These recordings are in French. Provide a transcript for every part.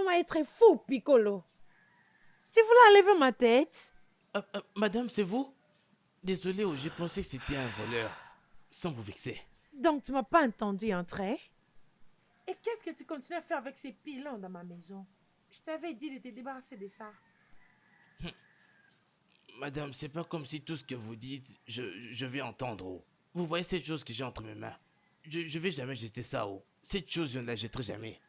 vraiment être fou, Piccolo. Tu voulais enlever ma tête? Madame, c'est vous? Désolé, j'ai pensé que c'était un voleur. Sans vous vexer. Donc tu m'as pas entendu entrer? Et qu'est-ce que tu continues à faire avec ces pilons dans ma maison? Je t'avais dit de te débarrasser de ça. Madame, c'est pas comme si tout ce que vous dites, je vais entendre. Oh. Vous voyez cette chose que j'ai entre mes mains? Je vais jamais jeter ça. Oh. Cette chose, je ne la jetterai jamais.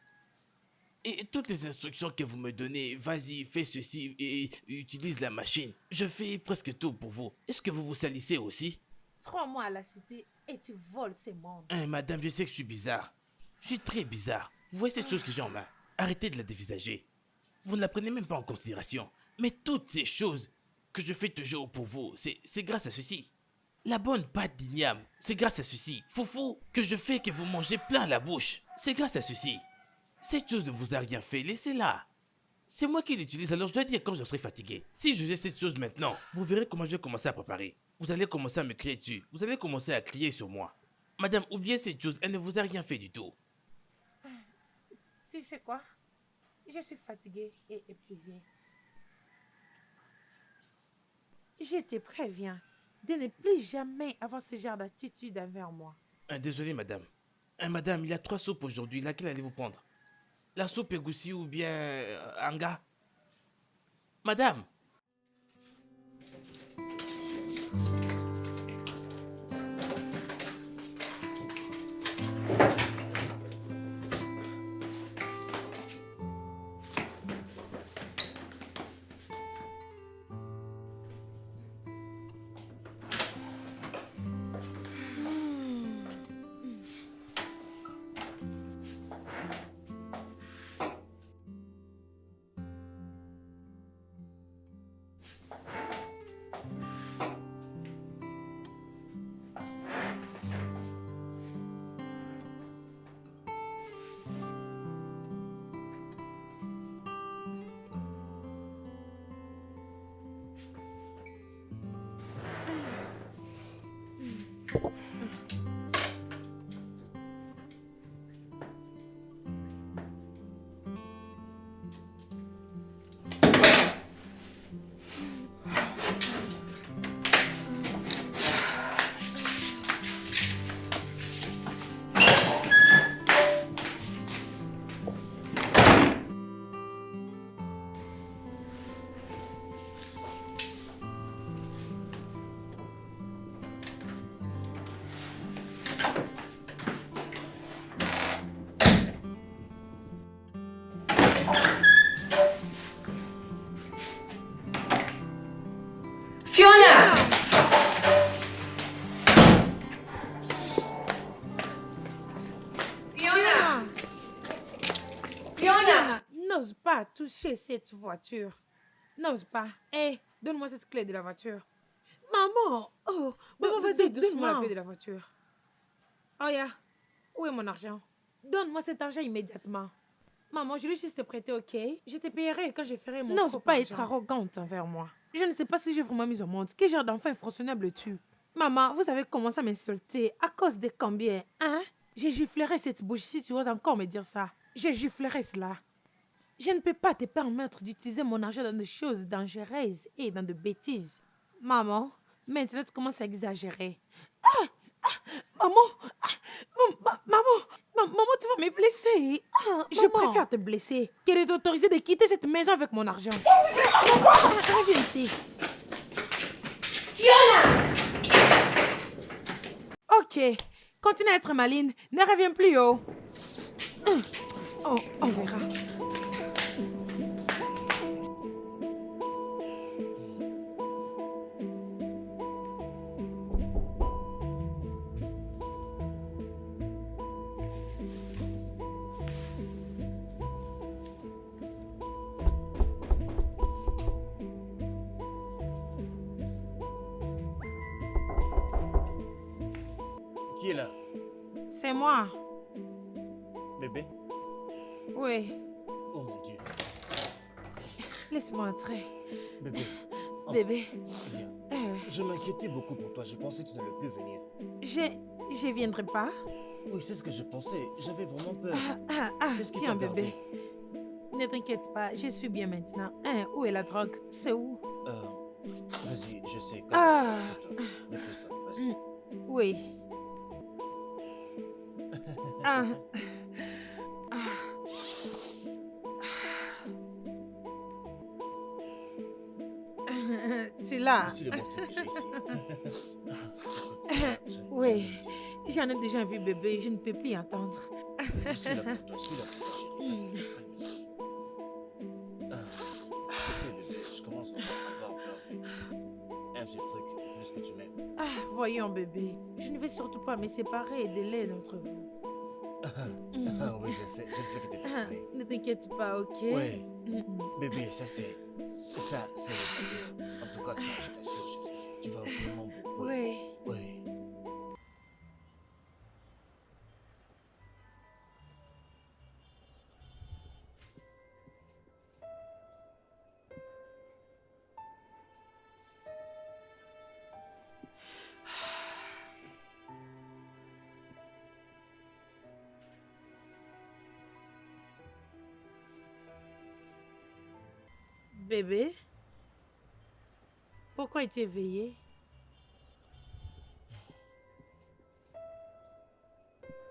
Et toutes les instructions que vous me donnez, vas-y, fais ceci et utilise la machine. Je fais presque tout pour vous. Est-ce que vous vous salissez aussi? 3 mois à la cité et tu voles ces mondes. Hein, madame, je sais que je suis bizarre. Je suis très bizarre. Vous voyez cette chose que j'ai en main? Arrêtez de la dévisager. Vous ne la prenez même pas en considération. Mais toutes ces choses que je fais toujours pour vous, c'est grâce à ceci. La bonne pâte d'igname, c'est grâce à ceci. Foufou, que je fais que vous mangez plein la bouche, c'est grâce à ceci. Cette chose ne vous a rien fait, laissez-la. C'est moi qui l'utilise, alors je dois dire quand je serai fatigué. Si je fais cette chose maintenant, vous verrez comment je vais commencer à préparer. Vous allez commencer à me crier dessus. Vous allez commencer à crier sur moi. Madame, oubliez cette chose, elle ne vous a rien fait du tout. Tu sais quoi? Je suis fatiguée et épuisée. Je te préviens de ne plus jamais avoir ce genre d'attitude envers moi. Désolé, madame. Madame, il y a 3 soupes aujourd'hui. Laquelle allez-vous prendre? La soupe égoussie ou bien anga? Madame! Fiona! Fiona! Fiona! N'ose pas toucher cette voiture. N'ose pas. Hé, donne-moi cette clé de la voiture. Maman! Oh, maman, vas-y, donne-moi la clé de la voiture. Oh, ya, où est mon argent? Donne-moi cet argent immédiatement. Maman, je vais juste te prêter, ok? Je te paierai quand je ferai mon propre argent. N'ose pas être arrogante envers moi. Je ne sais pas si j'ai vraiment mis au monde. Quel genre d'enfant infractionnable es-tu? Maman, vous avez commencé à m'insulter à cause de combien, hein? Je giflerai cette bouche si tu oses encore me dire ça. Je giflerai cela. Je ne peux pas te permettre d'utiliser mon argent dans des choses dangereuses et dans de bêtises. Maman, maintenant tu commences à exagérer. Maman, maman, tu vas me blesser. Je préfère te blesser que de t'autoriser de quitter cette maison avec mon argent. Maman, reviens ici. Fiona! Ok, continue à être maline. Ne reviens plus, oh. Oh, on verra. Qui est là? C'est moi. Bébé? Oui, Oh mon Dieu. laisse-moi entrer. Bébé. entre. Bébé, Viens. Je m'inquiétais beaucoup pour toi. Je pensais que tu n'allais plus venir. je viendrai pas. Oui, c'est ce que je pensais. J'avais vraiment peur. Ah, Qu'est-ce qui viens, t'a bébé. gardé? Ne t'inquiète pas, je suis bien maintenant. Hein, où est la drogue? C'est où? Vas-y, je sais. Ah, C'est toi. Dépose-toi, hmm, vas-y. oui. Ah, ah, tu l'as? Voici le bon truc que j'ai ici. Écoute, j'en ai Oui, ici. j'en ai déjà vu bébé, je ne peux plus entendre. Je suis là pour toi, je suis là pour toi, chérie. Calme-toi. Tu sais, bébé, je commence vraiment à avoir peur que tu aimes ces trucs plus que tu m'aimes. Ah, voyons bébé, je ne vais surtout pas me séparer de l'un d'entre vous. Oui, je sais, je ne fais que te taquiner. Ne t'inquiète pas, ok? Ouais, bébé, ça c'est le meilleur. En tout cas, ça, je t'assure, chérie. Tu vas vraiment beaucoup aimer. Oui. Oui. Bébé, pourquoi es-tu éveillé?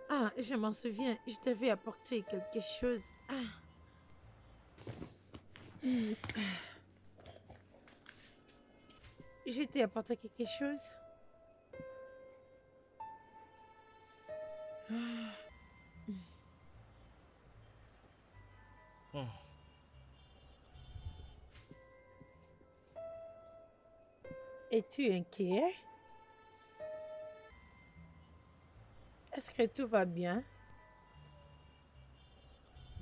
Ah, je m'en souviens, je t'avais apporté quelque chose. Ah. Hmm. Je t'ai apporté quelque chose? Ah. Hmm. Es-tu inquiet? Est-ce que tout va bien?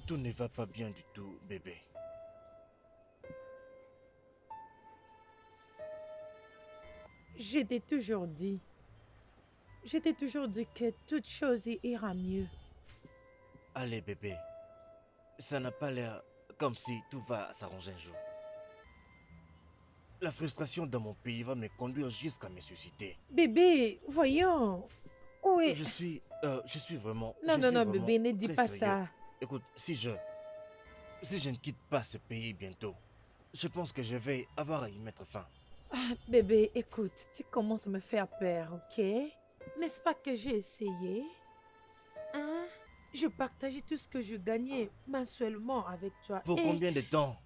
Tout ne va pas bien du tout, bébé. Je t'ai toujours dit. Je t'ai toujours dit que toute chose ira mieux. Allez, bébé. Ça n'a pas l'air comme si tout va s'arranger un jour. La frustration dans mon pays va me conduire jusqu'à me suicider. Bébé, voyons. Oui. Je suis vraiment, Non, non, non, bébé, ne dis très pas sérieux. ça. Écoute, si je ne quitte pas ce pays bientôt, je pense que je vais avoir à y mettre fin. Ah, bébé, écoute, tu commences à me faire peur, ok? N'est-ce pas que j'ai essayé? Hein? Je partageais tout ce que je gagnais mensuellement avec toi. Pour Et combien de temps?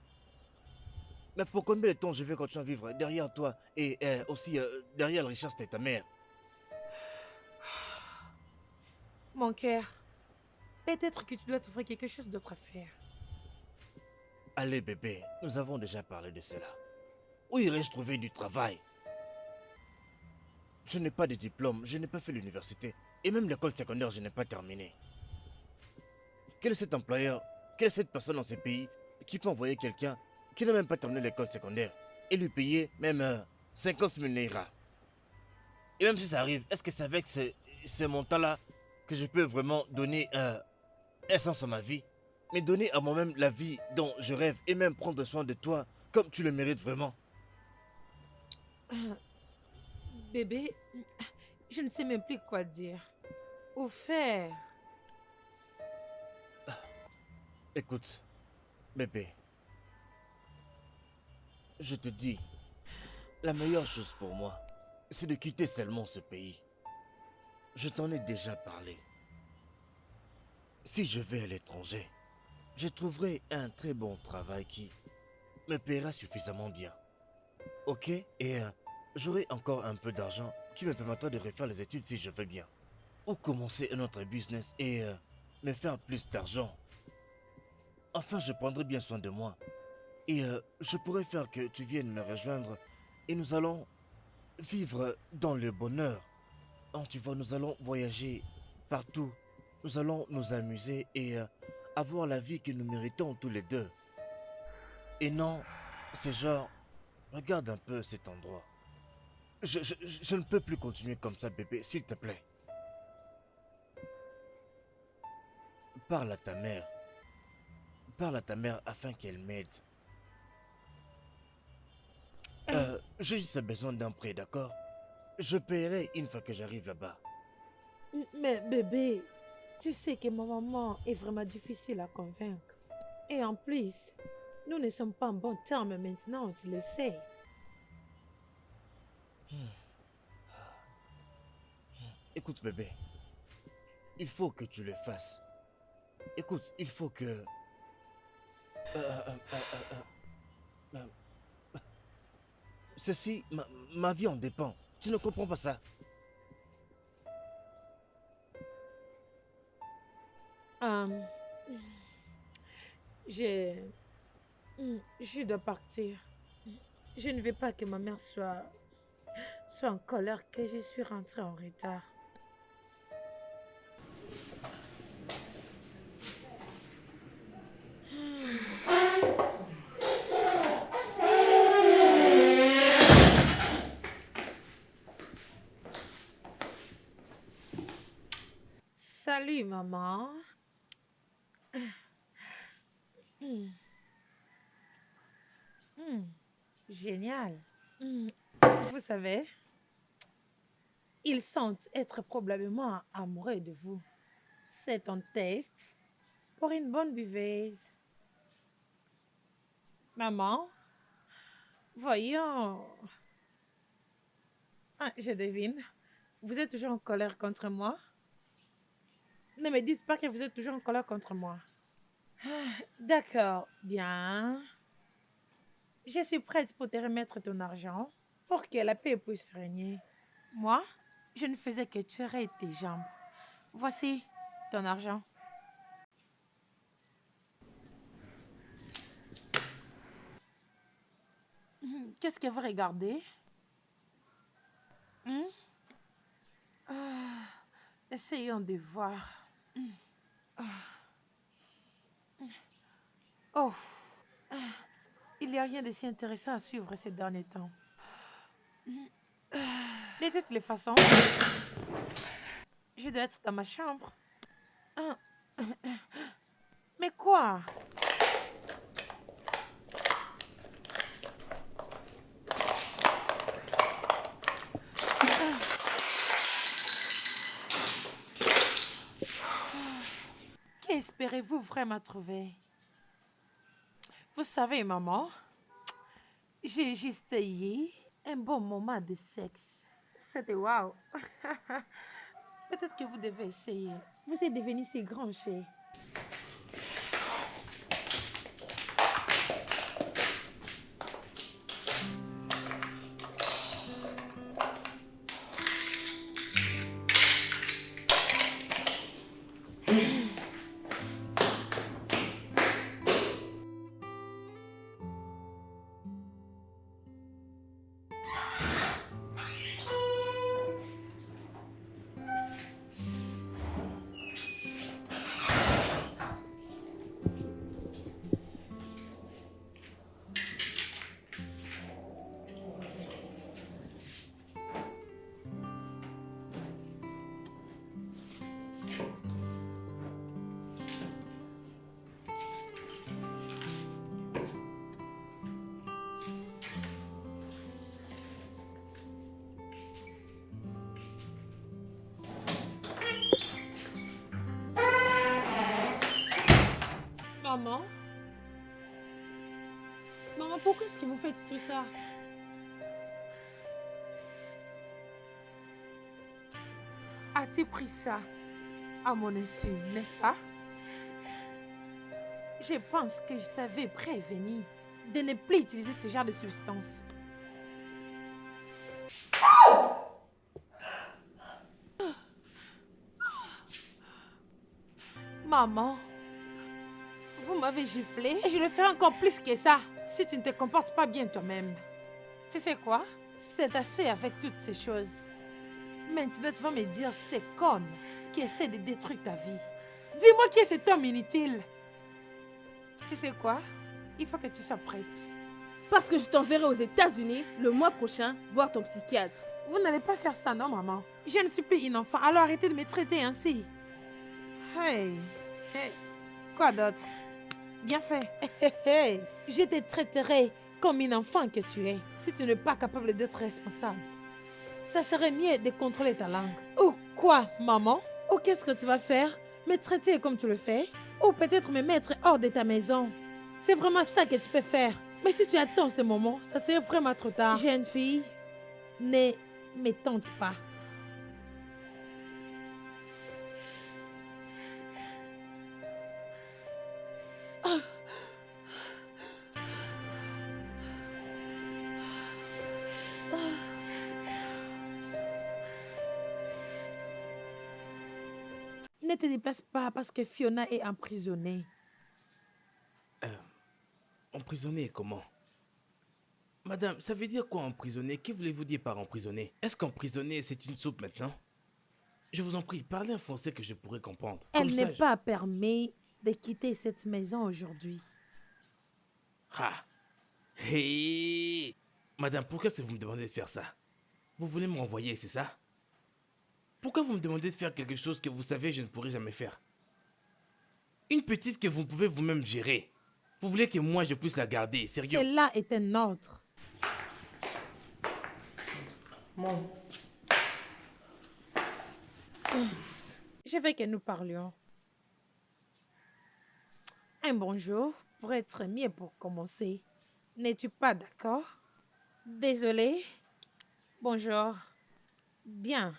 Mais pour combien de temps je vais continuer à vivre derrière toi et aussi derrière la richesse de ta mère? mon cœur, peut-être que tu dois trouver quelque chose d'autre à faire. Allez, bébé, nous avons déjà parlé de cela. Où irais-je trouver du travail? Je n'ai pas de diplôme, je n'ai pas fait l'université. Et même l'école secondaire, je n'ai pas terminé. Quel est cet employeur, quelle est cette personne dans ce pays qui peut envoyer quelqu'un qui n'a même pas terminé l'école secondaire et lui payer même 50 000 naira? Et même si ça arrive, est-ce que c'est avec ce montant-là que je peux vraiment donner un sens à ma vie? Mais donner à moi-même la vie dont je rêve et même prendre soin de toi comme tu le mérites vraiment? Ah, bébé, je ne sais même plus quoi dire ou faire. Écoute, bébé, je te dis, la meilleure chose pour moi, c'est de quitter seulement ce pays. Je t'en ai déjà parlé. Si je vais à l'étranger, je trouverai un très bon travail qui me paiera suffisamment bien. Ok? Et j'aurai encore un peu d'argent qui me permettra de refaire les études si je veux bien. Ou commencer un autre business et me faire plus d'argent. Enfin, je prendrai bien soin de moi. Et je pourrais faire que tu viennes me rejoindre et nous allons vivre dans le bonheur. Oh, tu vois, nous allons voyager partout. Nous allons nous amuser et avoir la vie que nous méritons tous les deux. Et non, c'est genre, regarde un peu cet endroit. Je ne peux plus continuer comme ça, bébé, s'il te plaît. Parle à ta mère. Parle à ta mère afin qu'elle m'aide. J'ai juste besoin d'un prêt, d'accord? Je paierai une fois que j'arrive là-bas. Mais bébé, tu sais que ma maman est vraiment difficile à convaincre. Et en plus, nous ne sommes pas en bon terme maintenant, tu le sais. Écoute, bébé, il faut que tu le fasses. Écoute, il faut que... Ceci, ma vie en dépend. Tu ne comprends pas ça? Euh, je... Je dois partir. Je ne veux pas que ma mère soit en colère que je suis rentrée en retard. Salut, maman. Hmm, hmm, génial. Hmm, vous savez, ils sentent être probablement amoureux de vous. C'est un test pour une bonne buveuse. Maman, voyons. Ah, je devine. Vous êtes toujours en colère contre moi? Ne me dites pas que vous êtes toujours en colère contre moi. Ah, d'accord, bien. Je suis prête pour te remettre ton argent pour que la paix puisse régner. Moi, je ne faisais que tirer tes jambes. Voici ton argent. Qu'est-ce que vous regardez? Hmm? Ah, essayons de voir. Ah. Oh, ah, il n'y a rien de si intéressant à suivre ces derniers temps. De toutes les façons, je dois être dans ma chambre. Ah, mais quoi? Qu'espérez-vous vraiment trouver? Vous savez, maman, j'ai juste eu un bon moment de sexe. C'était wow. Peut-être que vous devez essayer. Vous êtes devenu si grand, chez. Maman? Maman, pourquoi est-ce que vous faites tout ça? As-tu pris ça à mon insu, n'est-ce pas? Je pense que je t'avais prévenu de ne plus utiliser ce genre de substance. Maman, vous m'avez giflé et je le ferai encore plus que ça si tu ne te comportes pas bien toi-même. Tu sais quoi? C'est assez avec toutes ces choses. Maintenant, tu vas me dire c'est con qui essaie de détruire ta vie. Dis-moi qui est cet homme inutile. Tu sais quoi? Il faut que tu sois prête. Parce que je t'enverrai aux États-Unis le mois prochain voir ton psychiatre. Vous n'allez pas faire ça, non, maman? Je ne suis plus une enfant, alors arrêtez de me traiter ainsi. Hey, hey, quoi d'autre? Bien fait. Hey, je te traiterai comme une enfant que tu es, si tu n'es pas capable d'être responsable. Ça serait mieux de contrôler ta langue. Ou quoi, maman? Ou qu'est-ce que tu vas faire? Me traiter comme tu le fais? Ou peut-être me mettre hors de ta maison. C'est vraiment ça que tu peux faire. Mais si tu attends ce moment, ça serait vraiment trop tard. Jeune fille, ne me tente pas. Ne te déplace pas parce que Fiona est emprisonnée. Emprisonné comment? Madame, ça veut dire quoi emprisonné? Que voulez-vous dire par emprisonné? Est-ce qu'emprisonné, c'est une soupe maintenant? Je vous en prie, parlez un français que je pourrais comprendre. Elle Comme ça, n'est pas permis de quitter cette maison aujourd'hui. Ah! Hey! Madame, pourquoi est-ce que vous me demandez de faire ça? Vous voulez me renvoyer, c'est ça? Pourquoi vous me demandez de faire quelque chose que vous savez je ne pourrai jamais faire? Une petite que vous pouvez vous-même gérer. Vous voulez que moi je puisse la garder, sérieux? Cela est un ordre. Je veux que nous parlions. Un bonjour pourrait être mieux pour commencer. N'es-tu pas d'accord? Désolée. Bonjour. Bien.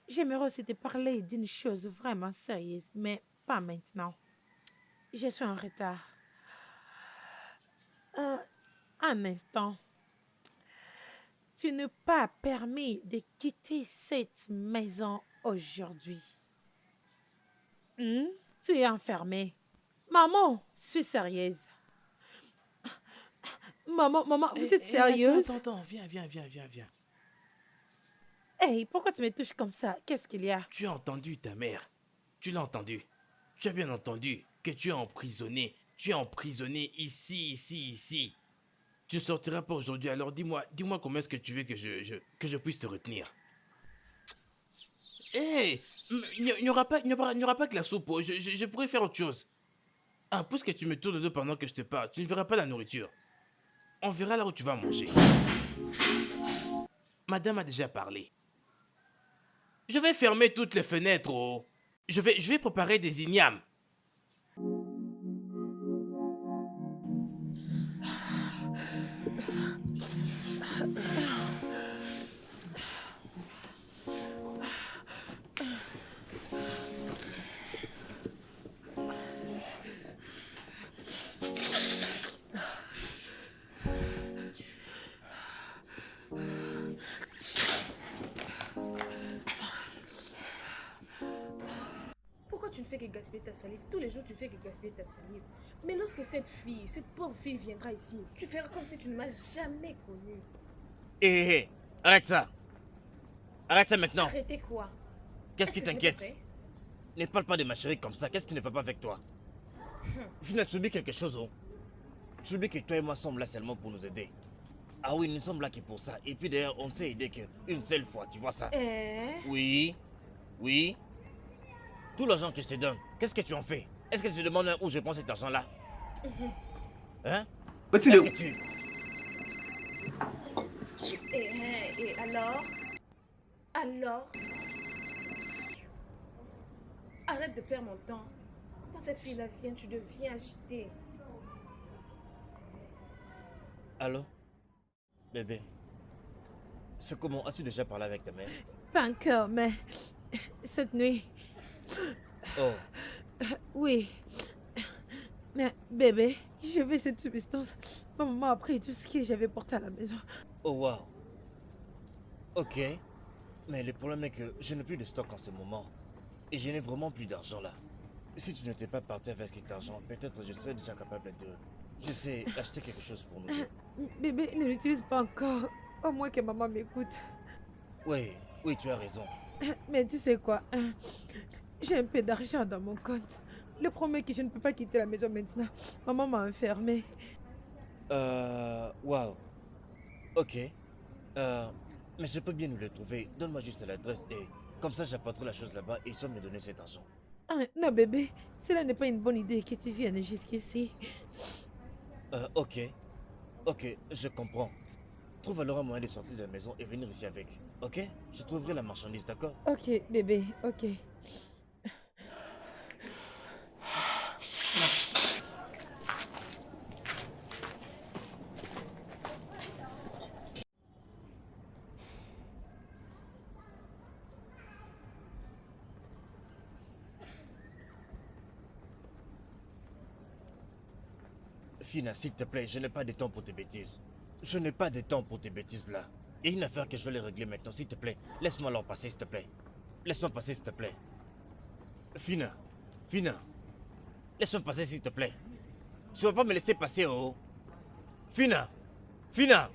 J'aimerais aussi te parler d'une chose vraiment sérieuse, mais pas maintenant. Je suis en retard. Un instant. Tu n'es pas permis de quitter cette maison aujourd'hui. Tu es enfermé. Maman, je suis sérieuse. Maman, vous êtes sérieuse? Attends, viens. Hey, pourquoi tu me touches comme ça? Qu'est-ce qu'il y a? Tu as entendu ta mère. Tu l'as entendu. Tu as bien entendu que tu es emprisonné. Tu es emprisonné ici. Tu ne sortiras pas aujourd'hui, alors dis-moi comment est-ce que tu veux que je puisse te retenir. Hé, il n'y aura pas que la soupe, oh. Je pourrais faire autre chose. Ah, puisque tu me tournes le dos pendant que je te parle, tu ne verras pas la nourriture. On verra là où tu vas manger. Madame a déjà parlé. Je vais fermer toutes les fenêtres, oh. Je vais préparer des ignames. Pourquoi tu ne fais que gaspiller ta salive? Tous les jours, tu fais que gaspiller ta salive. Mais lorsque cette pauvre fille viendra ici, tu feras comme si tu ne m'as jamais connue. Hé, arrête ça. Arrête ça maintenant. Arrêtez quoi? Qu'est-ce qui que ce n'est t'inquiète? pas vrai? Ne parle pas de ma chérie comme ça. Qu'est-ce qui ne va pas avec toi? Finalement, tu oublies quelque chose, oh. Tu oublies que toi et moi sommes là seulement pour nous aider. Ah oui, nous sommes là que pour ça. Et puis d'ailleurs, on ne s'est aidé qu'une seule fois, tu vois ça? Oui. Tout l'argent que je te donne, qu'est-ce que tu en fais? Est-ce que tu te demandes où je prends cet argent-là? Hein? Est-ce que tu... Et alors? Arrête de perdre mon temps. Quand cette fille-là vient, tu deviens agité. Allô? Bébé. C'est comment? As-tu déjà parlé avec ta mère? Pas encore, mais cette nuit, Oh, oui. Mais bébé, je vais cette substance. Ma maman a pris tout ce que j'avais porté à la maison. oh wow. Ok. Mais le problème est que je n'ai plus de stock en ce moment. Et je n'ai vraiment plus d'argent là. Si tu n'étais pas parti avec cet argent, peut-être je serais déjà capable de... Je sais, acheter quelque chose pour nous deux. Bébé, ne l'utilise pas encore. Au moins que maman m'écoute. Oui, tu as raison. Mais tu sais quoi? J'ai un peu d'argent dans mon compte. Le problème est que je ne peux pas quitter la maison maintenant. Maman m'a enfermée. Wow. Ok. Mais je peux bien nous le trouver. Donne-moi juste l'adresse et comme ça j'apporterai la chose là-bas et ils vont me donner cet argent. Ah, non bébé, cela n'est pas une bonne idée que tu viennes jusqu'ici. Ok, je comprends. Trouve alors un moyen de sortir de la maison et venir ici avec. Ok? Je trouverai la marchandise, d'accord? Ok bébé, ok. Fina, s'il te plaît, je n'ai pas de temps pour tes bêtises. Je n'ai pas de temps pour tes bêtises là. Il y a une affaire que je vais les régler maintenant, s'il te plaît. Laisse-moi leur passer, s'il te plaît. Laisse-moi passer, s'il te plaît. Fina, Fina. Laisse-moi passer, s'il te plaît. Tu vas pas me laisser passer, oh. Fina, Fina.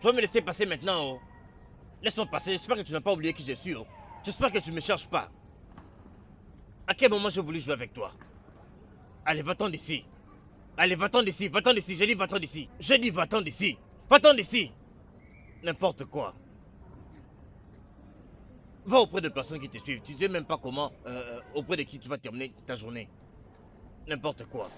Tu vas me laisser passer maintenant, oh. Laisse-moi passer, j'espère que tu n'as pas oublié qui je suis, oh. J'espère que tu ne me cherches pas. À quel moment j'ai voulu jouer avec toi? Allez, va-t'en d'ici. Allez, va-t'en d'ici, va-t'en d'ici. J'ai dit va-t'en d'ici. J'ai dit va-t'en d'ici. Va-t'en d'ici. N'importe quoi. Va auprès de personnes qui te suivent. Tu ne sais même pas comment, auprès de qui tu vas terminer ta journée. N'importe quoi.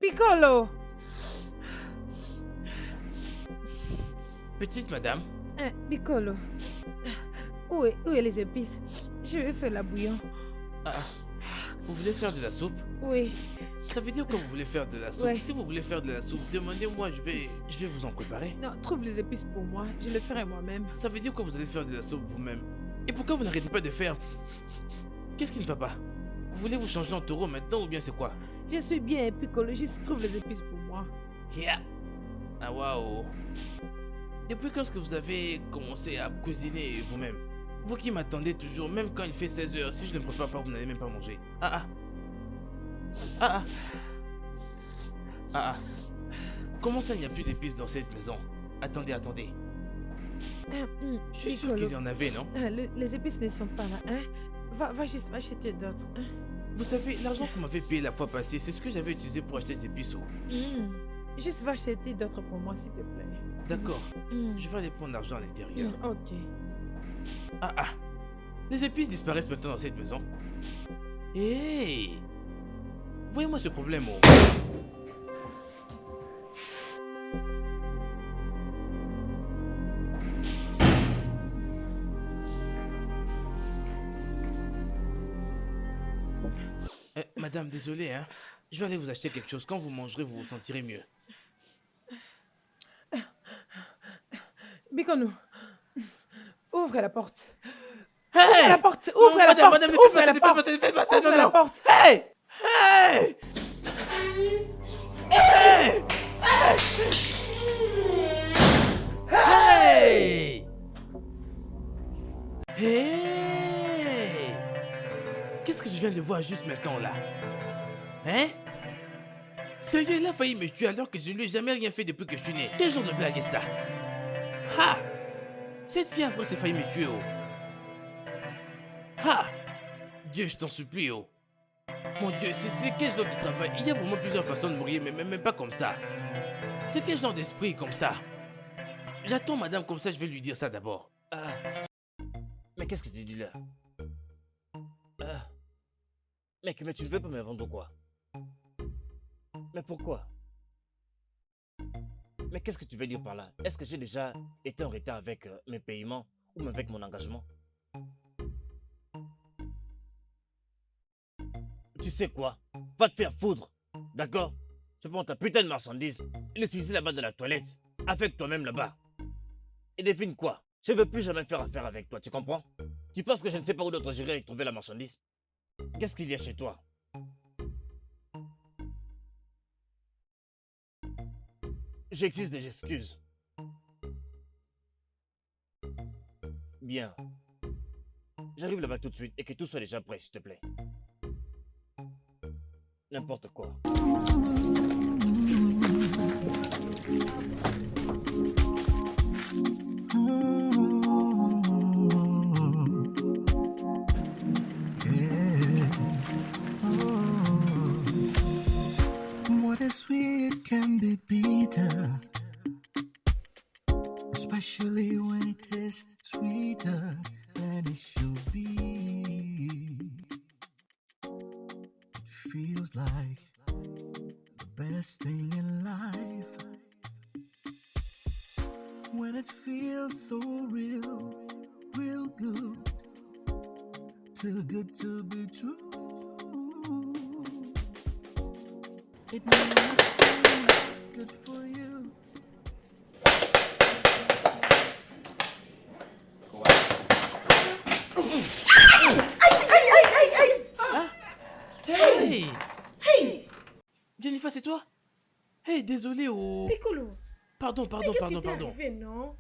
Piccolo! Petite madame, Piccolo. Où est les épices? Je vais faire la bouillon. vous voulez faire de la soupe? Oui. Ça veut dire que vous voulez faire de la soupe. Ouais. Si vous voulez faire de la soupe, demandez-moi, je vais vous en préparer. Non, trouve les épices pour moi. Je le ferai moi-même. Ça veut dire que vous allez faire de la soupe vous-même. Et pourquoi vous n'arrêtez pas de faire? Qu'est-ce qui ne va pas? Vous voulez vous changer en taureau maintenant ou bien c'est quoi? Je suis bien, Piccolo. Juste trouve les épices pour moi. Yeah. Ah waouh. Depuis quand est-ce que vous avez commencé à cuisiner vous-même? Vous qui m'attendez toujours, même quand il fait 16 heures, si je ne prépare pas, vous n'allez même pas manger. Comment ça, il n'y a plus d'épices dans cette maison? Attendez. Je suis sûr qu'il y en avait, non? Les épices ne sont pas là, hein? Va juste acheter d'autres, hein? Vous savez, l'argent que vous m'avez payé la fois passée, c'est ce que j'avais utilisé pour acheter des épices. Juste va acheter d'autres pour moi, s'il te plaît. D'accord. Je vais aller prendre l'argent à l'intérieur. Ok. Les épices disparaissent maintenant dans cette maison. Hé! Voyez-moi ce problème, oh. Madame, désolé, hein. Je vais aller vous acheter quelque chose. Quand vous mangerez, vous vous sentirez mieux. Bikonou, ouvre la porte. Hey! Ouvre la porte, ouvre la porte, Madame, ouvre la porte, ne faites pas ça, ouvre non, la non. porte. Hey! Hey! Hey! Hey! Hey! Qu'est-ce que je viens de voir juste maintenant là? Hein? Sérieux, il a failli me tuer alors que je ne lui ai jamais rien fait depuis que je suis né. Quel genre de blague est ça? Ha! Cette fille après s'est failli me tuer, oh. Ha! Dieu, je t'en supplie, oh. Mon Dieu, c'est quel genre de travail? Il y a vraiment plusieurs façons de mourir, mais même pas comme ça. C'est quel genre d'esprit comme ça? J'attends madame comme ça, je vais lui dire ça d'abord. Mais qu'est-ce que tu dis là? Mec, mais tu ne veux pas me vendre quoi? Mais pourquoi? Mais qu'est-ce que tu veux dire par là? Est-ce que j'ai déjà été en retard avec mes paiements ou même avec mon engagement? Tu sais quoi? Va te faire foudre, d'accord? Tu prends ta putain de marchandise et l'utiliser là-bas dans la toilette, avec toi-même là-bas. Et devine quoi? Je ne veux plus jamais faire affaire avec toi, tu comprends? Tu penses que je ne sais pas où d'autre j'irai trouver la marchandise? Qu'est-ce qu'il y a chez toi? J'existe des excuses. Bien. J'arrive là-bas tout de suite et que tout soit déjà prêt, s'il te plaît. N'importe quoi. What is sweet can be bitter, especially when it is sweeter than it should be. It feels like the best thing in life when it feels so real, real good, too good to be true. It must be good for you. Hein? Hey! Hey, Jennifer, c'est toi? Hey, désolé, oh. Piccolo, Pardon, qu'est-ce qui t'est pardon. arrivé, non?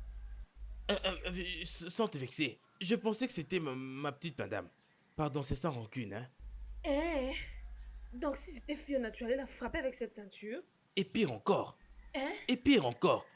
Sans te vexer, je pensais que c'était ma petite madame. Pardon, c'est sans rancune, hein. Eh, donc si c'était Fiona, tu allais la frapper avec cette ceinture? Et pire encore, Hein?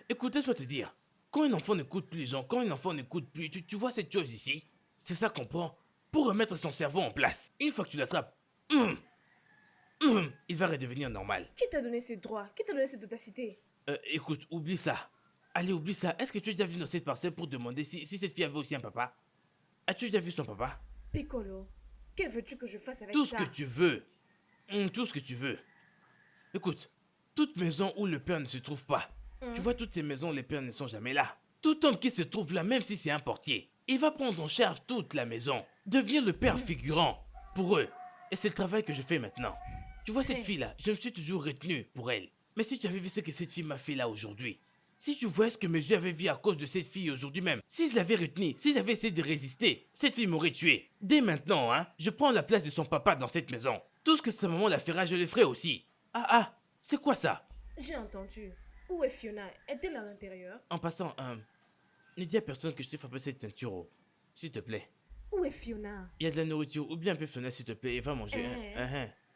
écoute, laisse-moi te dire. Quand un enfant n'écoute plus les gens, quand un enfant n'écoute plus, tu vois cette chose ici? C'est ça qu'on prend pour remettre son cerveau en place. Une fois que tu l'attrapes, il va redevenir normal. Qui t'a donné ces droits? Qui t'a donné cette audacité? Écoute, oublie ça. Allez, oublie ça. Est-ce que tu as déjà vu dans cette parcelle pour demander si cette fille avait aussi un papa? As-tu déjà vu son papa? Piccolo, que veux-tu que je fasse avec Tout ce ça? que tu veux. Tout ce que tu veux. Écoute, toute maison où le père ne se trouve pas. Tu vois, toutes ces maisons, les pères ne sont jamais là. Tout homme qui se trouve là, même si c'est un portier, il va prendre en charge toute la maison. Devenir le père figurant pour eux. Et c'est le travail que je fais maintenant. Tu vois cette fille-là, je me suis toujours retenu pour elle. Mais si tu avais vu ce que cette fille m'a fait là aujourd'hui, si tu vois ce que mes yeux avaient vu à cause de cette fille aujourd'hui même, si je l'avais retenue, si j'avais essayé de résister, cette fille m'aurait tué. Dès maintenant, hein, je prends la place de son papa dans cette maison. Tout ce que sa maman la fera, je le ferai aussi. Ah, c'est quoi ça? J'ai entendu. Où est Fiona? Est-elle à l'intérieur? En passant, ne dis à personne que je t'ai frappé cette ceinture, oh. S'il te plaît. Où est Fiona? Il y a de la nourriture, oublie un peu Fiona s'il te plaît et va manger.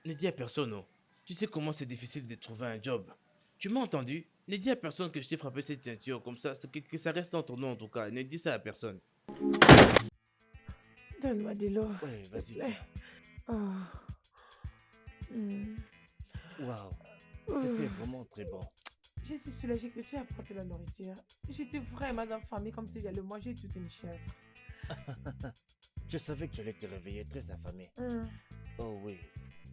Ne dis à personne, oh. Tu sais comment c'est difficile de trouver un job. Tu m'as entendu? Ne dis à personne que je t'ai frappé cette ceinture, comme ça, que ça reste entre nous en tout cas. Ne dis ça à personne. Donne-moi de l'eau. Ouais, s'il vas-y, te plaît. tiens. Oh. Waouh, c'était vraiment très bon. Je suis soulagée que tu aies apporté la nourriture. J'étais vraiment affamée comme si j'allais manger toute une chèvre. Je savais que tu allais te réveiller très affamé. Oh oui,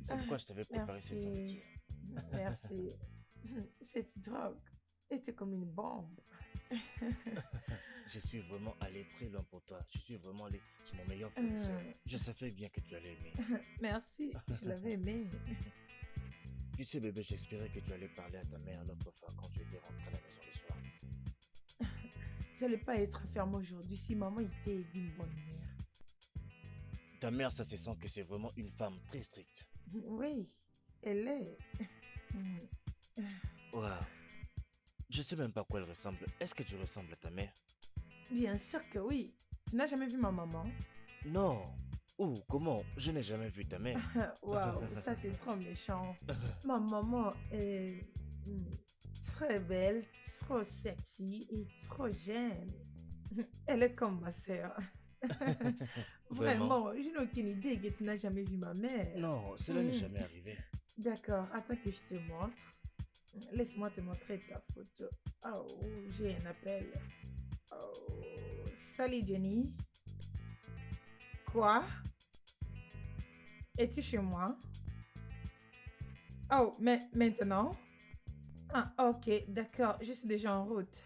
c'est pourquoi je t'avais préparé cette nourriture. Merci. Cette drogue était comme une bombe. Je suis vraiment allé très loin pour toi. Je suis vraiment allé chez mon meilleur fournisseur. Je savais bien que tu allais aimer. Merci, je l'avais aimé. Tu sais, bébé, j'espérais que tu allais parler à ta mère l'autre fois quand tu étais rentré à la maison le soir. J'allais pas être fermée aujourd'hui si maman était d'une bonne mère. Ta mère, ça se sent que c'est vraiment une femme très stricte. Oui, elle est. Waouh. Je sais même pas à quoi elle ressemble. Est-ce que tu ressembles à ta mère? Bien sûr que oui. Tu n'as jamais vu ma maman? Non. Ou comment? Je n'ai jamais vu ta mère. Waouh, ça c'est trop méchant. Ma maman est très belle, trop sexy et trop jeune. Elle est comme ma soeur. Vraiment, je n'ai aucune idée que tu n'as jamais vu ma mère. Non, cela n'est jamais arrivé. D'accord, attends que je te montre. Laisse-moi te montrer ta photo. Oh, j'ai un appel. Oh, salut Jenny. Quoi? Es-tu chez moi? Oh, mais maintenant? Ah, ok, d'accord, je suis déjà en route.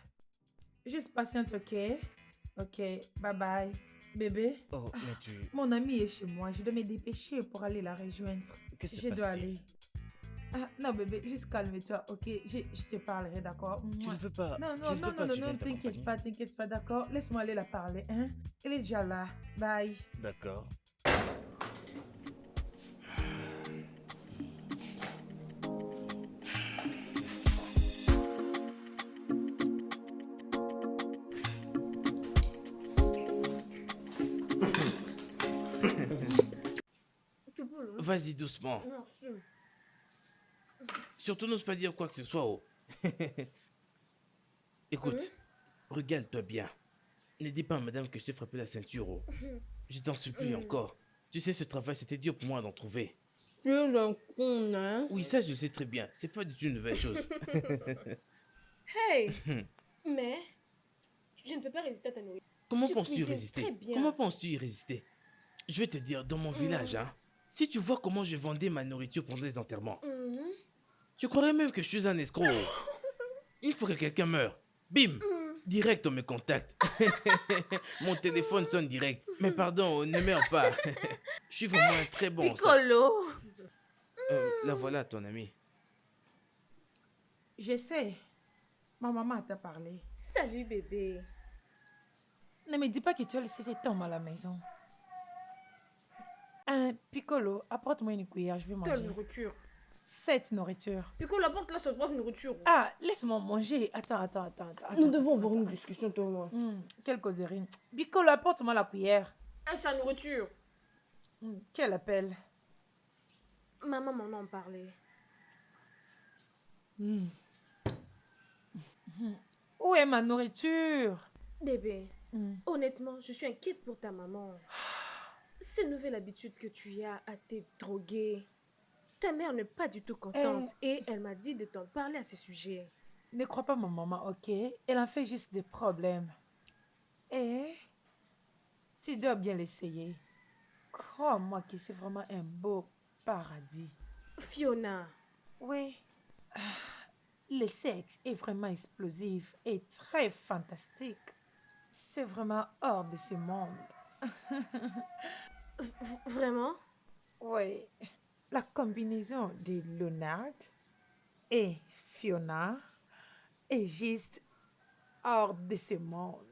Juste patiente, ok? Ok, bye bye. Bébé? Oh, mais tu... Mon amie est chez moi, je dois me dépêcher pour aller la rejoindre. Qu'est-ce qui Je se dois passe-t-il? aller. Ah, non, bébé, juste calme-toi, ok? Je te parlerai, d'accord? Tu ne veux pas... Non, tu non, ne veux non, pas non, que je non, vienne t'accompagner? t'inquiète pas, d'accord? Laisse-moi aller la parler, hein? Elle est déjà là. Bye. D'accord. Tu peux le... Vas-y doucement. Merci. Surtout n'ose pas dire quoi que ce soit. Oh. Écoute, regarde-toi bien. Ne dis pas à madame que je t'ai frappé la ceinture. Oh. Je t'en supplie encore. Tu sais, ce travail, c'était dur pour moi d'en trouver. Tu es un con, hein? Oui, ça, je le sais très bien. C'est pas du tout une nouvelle chose. Hey! Mais, je ne peux pas résister à ta nourriture. Comment Tu penses-tu y cuisines résister? très bien. Comment penses-tu y résister? Je vais te dire, dans mon village, hein, si tu vois comment je vendais ma nourriture pendant les enterrements, tu croirais même que je suis un escroc. Il faut que quelqu'un meure. Bim! Direct, on me contacte. Mon téléphone sonne direct. Mais pardon, ne meurs pas. Je suis vraiment un très bon. Piccolo! La voilà, ton ami. Je sais. Ma maman t'a parlé. Salut bébé. Ne me dis pas que tu as laissé cet homme à la maison. Piccolo, apporte-moi une cuillère, je vais Quelle manger. nourriture? Cette nourriture. Piccolo, apporte-la sa propre nourriture. Ah, laisse-moi manger. Attends. Nous devons avoir une discussion, toi et moi. Quelle causerie. Piccolo, apporte-moi la cuillère. Sa nourriture. Quel appel. Maman m'en a parlé. Où est ma nourriture? Bébé, honnêtement, je suis inquiète pour ta maman. Cette nouvelle habitude que tu as à te droguer. Ta mère n'est pas du tout contente et elle m'a dit de t'en parler à ce sujet. Ne crois pas ma maman, ok? Elle en fait juste des problèmes. Tu dois bien l'essayer. Crois-moi que c'est vraiment un beau paradis. Fiona. Oui. Le sexe est vraiment explosif et très fantastique. C'est vraiment hors de ce monde. Vraiment? Oui. La combinaison de Leonard et Fiona est juste hors de ce monde.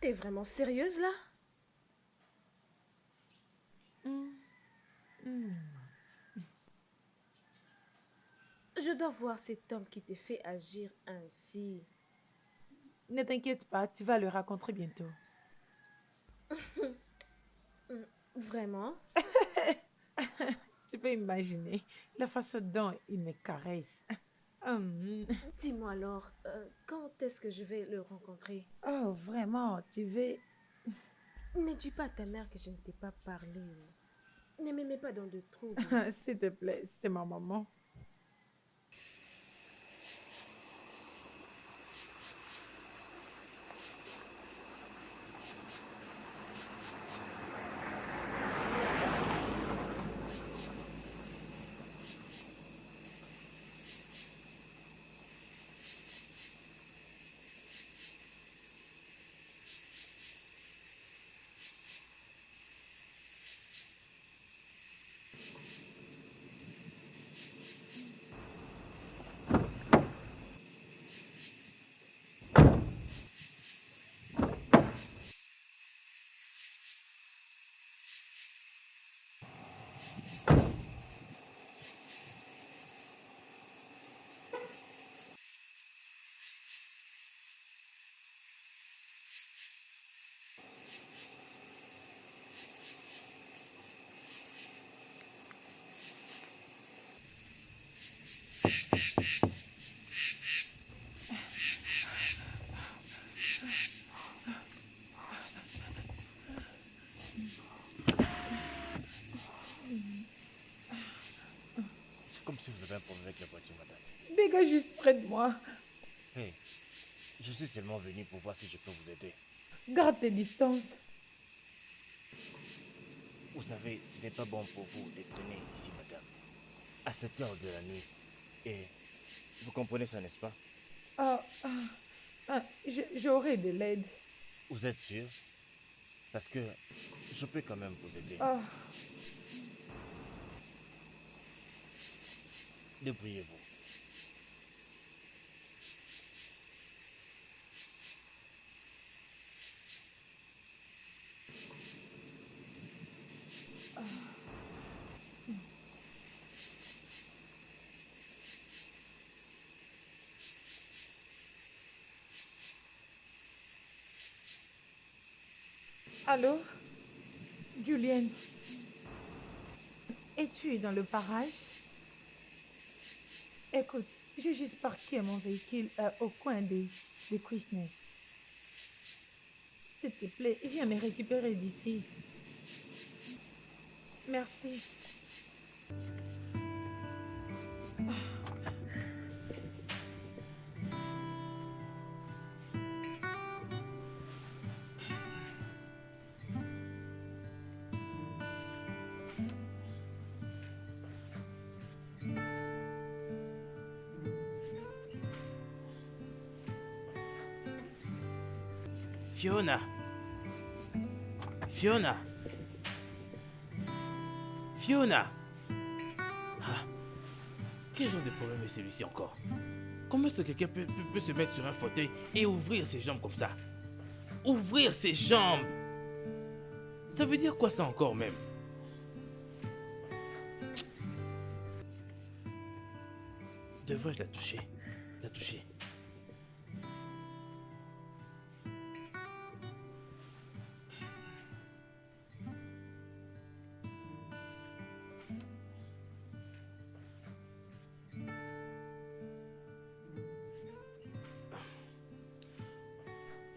T'es vraiment sérieuse là? Je dois voir cet homme qui te fait agir ainsi. Ne t'inquiète pas, tu vas le raconter bientôt. Vraiment? Tu peux imaginer la façon dont il me caresse. Dis-moi alors, quand est-ce que je vais le rencontrer? Oh, vraiment, tu veux... Ne dis pas à ta mère que je ne t'ai pas parlé. Ne me mets pas dans de troubles. S'il te plaît, c'est ma maman. C'est comme si vous avez un problème avec la voiture, madame. Dégage juste près de moi. Hey, je suis seulement venu pour voir si je peux vous aider. Garde tes distances. Vous savez, ce n'est pas bon pour vous de traîner ici, madame. À cette heure de la nuit. Et vous comprenez ça, n'est-ce pas? J'aurai de l'aide. Vous êtes sûr? Parce que je peux quand même vous aider. Débrouillez-vous. Allô? Julienne, es-tu dans le parage? Écoute, j'ai juste parqué mon véhicule au coin des Christmas. S'il te plaît, viens me récupérer d'ici. Merci. Fiona. Fiona. Fiona. Ah, quel genre de problème est celui-ci encore? Comment est-ce que quelqu'un peut se mettre sur un fauteuil et ouvrir ses jambes comme ça? Ouvrir ses jambes! Ça veut dire quoi ça encore même? Devrais-je la toucher? La toucher?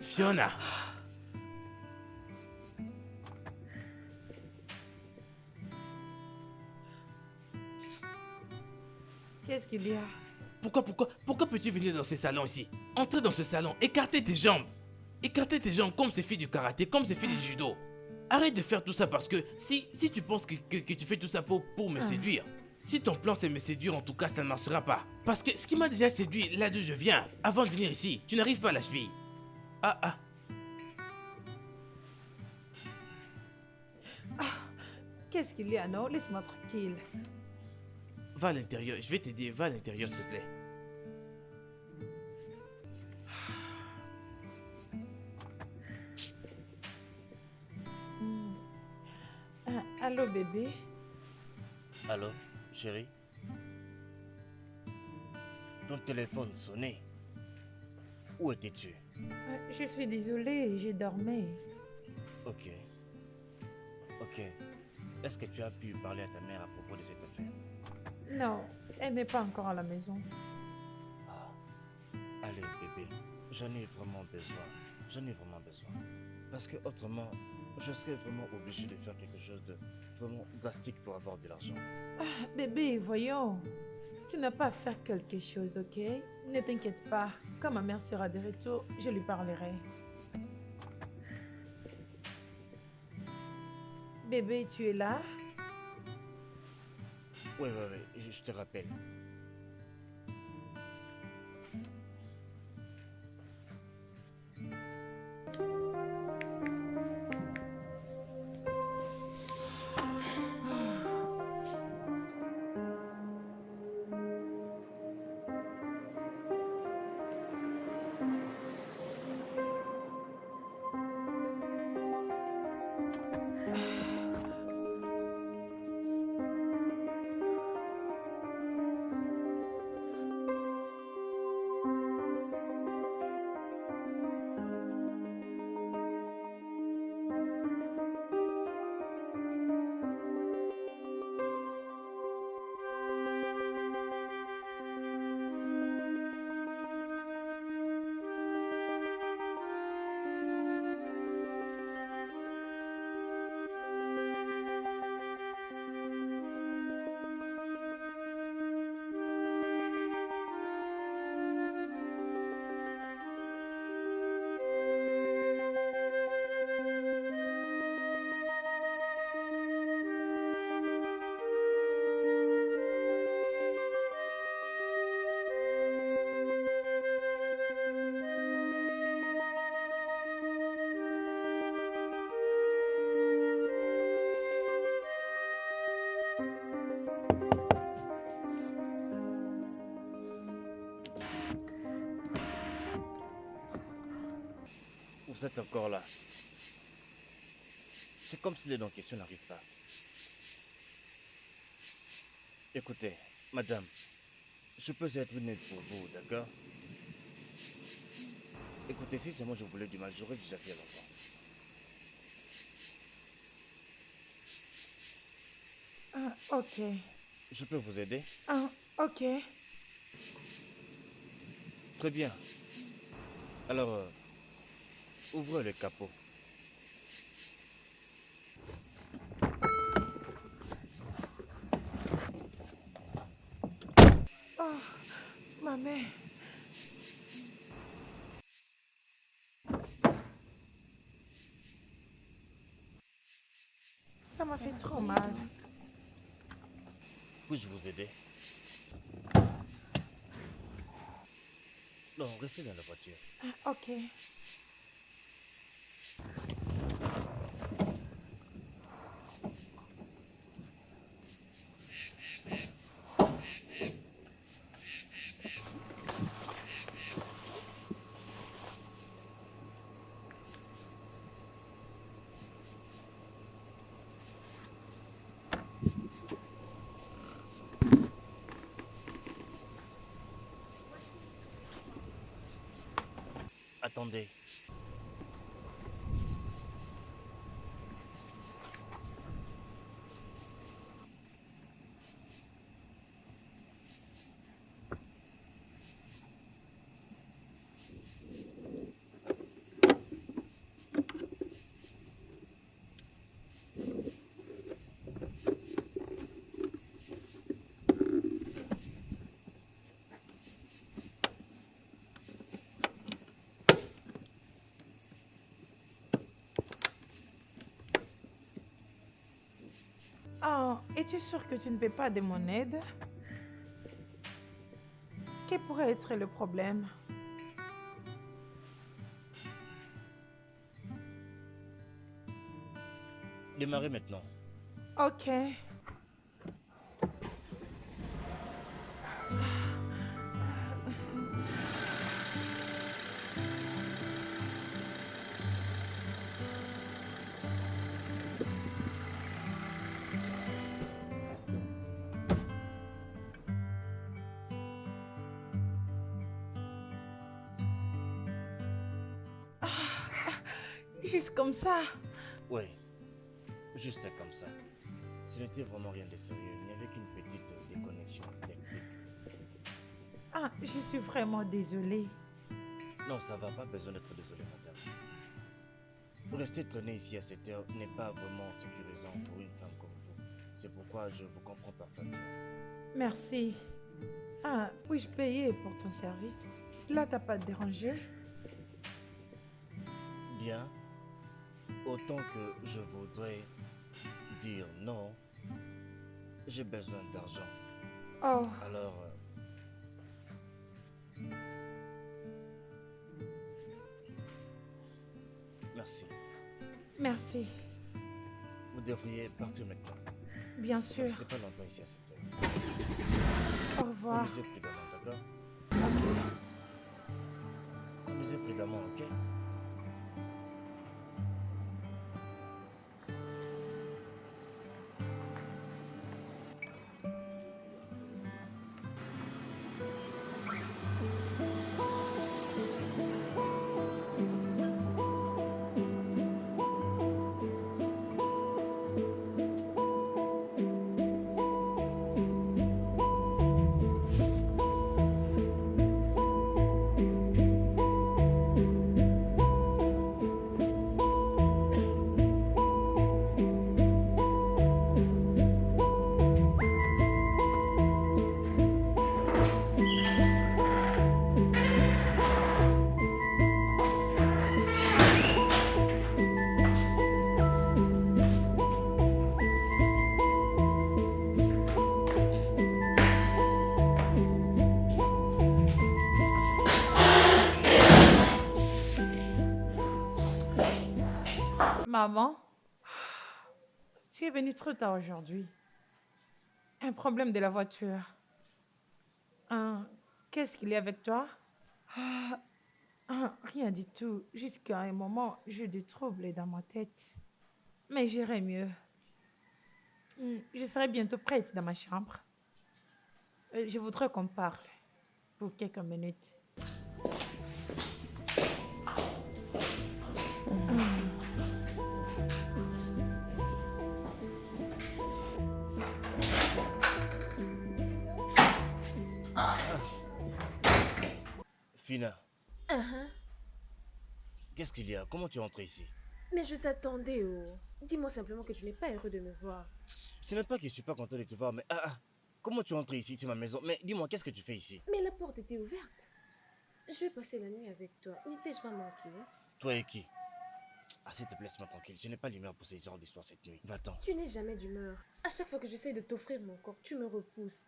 Fiona! Qu'est-ce qu'il y a? Pourquoi peux-tu venir dans ce salon ici? Entrez dans ce salon, écartez tes jambes. Écartez tes jambes comme c'est fait du karaté, comme c'est fait du judo. Arrête de faire tout ça parce que si tu penses que tu fais tout ça pour me séduire, si ton plan c'est me séduire, en tout cas ça ne marchera pas. Parce que ce qui m'a déjà séduit là d'où je viens, avant de venir ici, tu n'arrives pas à la cheville. Ah. Qu'est-ce qu'il y a, non? Laisse-moi tranquille. Va à l'intérieur, je vais t'aider, va à l'intérieur s'il te plaît. Allô, bébé? Allô, chérie? Ton téléphone sonnait. Où étais-tu? Je suis désolée, j'ai dormi. Ok. Est-ce que tu as pu parler à ta mère à propos de cette affaire? Non, elle n'est pas encore à la maison. Ah. Allez, bébé, j'en ai vraiment besoin. Parce que autrement, je serais vraiment obligé de faire quelque chose de vraiment drastique pour avoir de l'argent. Bébé, voyons. Tu n'as pas à faire quelque chose, ok? Ne t'inquiète pas. Quand ma mère sera de retour, je lui parlerai. Bébé, tu es là? Oui, je te rappelle. Vous êtes encore là. C'est comme si les dons en question n'arrivent pas. Écoutez, madame, je peux être une aide pour vous, d'accord? Écoutez, si c'est moi je voulais du mal, j'aurais déjà fait longtemps. Ok. Je peux vous aider? Ok. Très bien. Alors, ouvrez le capot. Oh, ma main. Ça m'a fait trop mal. Puis-je vous aider? Non, restez dans la voiture. Ok. Attendez. Oh, es-tu sûr que tu ne veux pas de mon aide? Quel pourrait être le problème? Démarrez maintenant. Ok. Juste comme ça. Oui, juste comme ça. Ce n'était vraiment rien de sérieux. Il n'y avait qu'une petite déconnexion électrique. Ah, je suis vraiment désolée. Non, ça va, pas besoin d'être désolé, madame. Rester traîné ici à cette heure n'est pas vraiment sécurisant pour une femme comme vous. C'est pourquoi je vous comprends parfaitement. Merci. Ah, puis-je payer pour ton service? Cela t'a pas dérangé? Bien, autant que je voudrais dire non, j'ai besoin d'argent. Oh, Alors, merci. merci. Vous devriez partir maintenant. Bien Ne sûr. restez pas longtemps ici à cette heure. Au revoir. Conduisez prudemment, d'accord? Ok. Conduisez prudemment, ok? Maman, tu es venue trop tard aujourd'hui. Un problème de la voiture. Qu'est-ce qu'il y a avec toi? Rien du tout. Jusqu'à un moment, j'ai des troubles dans ma tête. Mais j'irai mieux. Je serai bientôt prête dans ma chambre. Je voudrais qu'on parle pour quelques minutes. Fina, Hein? qu'est-ce qu'il y a? Comment tu es entrée ici? Mais je t'attendais, oh. Dis-moi simplement que tu n'es pas heureux de me voir. Ce n'est pas que je suis pas content de te voir, mais comment tu es entrée ici? C'est ma maison. Mais dis-moi, qu'est-ce que tu fais ici? Mais la porte était ouverte. Je vais passer la nuit avec toi. N'y t'ai-je pas manqué? Toi et qui? Ah, s'il te plaît, laisse-moi tranquille. Je n'ai pas l'humeur pour ces genres d'histoires cette nuit. Va-t'en. Tu n'es jamais d'humeur. À chaque fois que j'essaye de t'offrir mon corps, tu me repousses.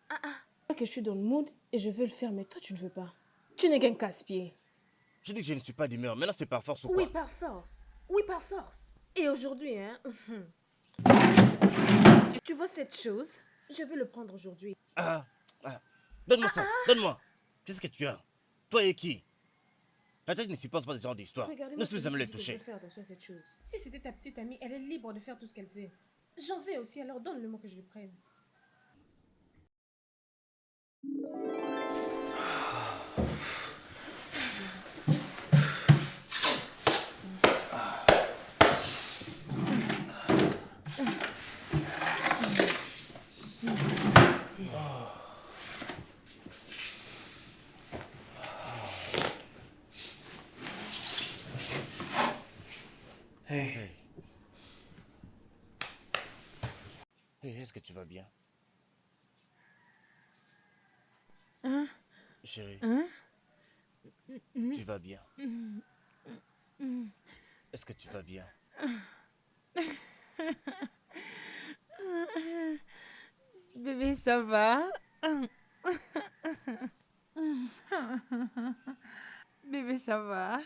Que je suis dans le mood et je veux le faire, mais toi, tu ne veux pas. Tu n'es qu'un casse-pied. Je dis que je ne suis pas d'humeur. Maintenant, c'est par force ou quoi? Oui, par force. Oui, par force. Et aujourd'hui, hein. Tu vois cette chose? Je veux le prendre aujourd'hui. Donne-moi ça. Donne-moi. Qu'est-ce que tu as? Toi et qui? La tête ne supporte pas ce genre d'histoire. Ne suis jamais les toucher. Faire attention à cette chose. Si c'était ta petite amie, elle est libre de faire tout ce qu'elle veut. J'en veux aussi, alors donne-le-moi que je le prenne. Hey. Hey, est-ce que tu vas bien? Hein? Chérie, Hein? tu vas bien? Est-ce que tu vas bien? Bébé, ça va? Bébé, ça va?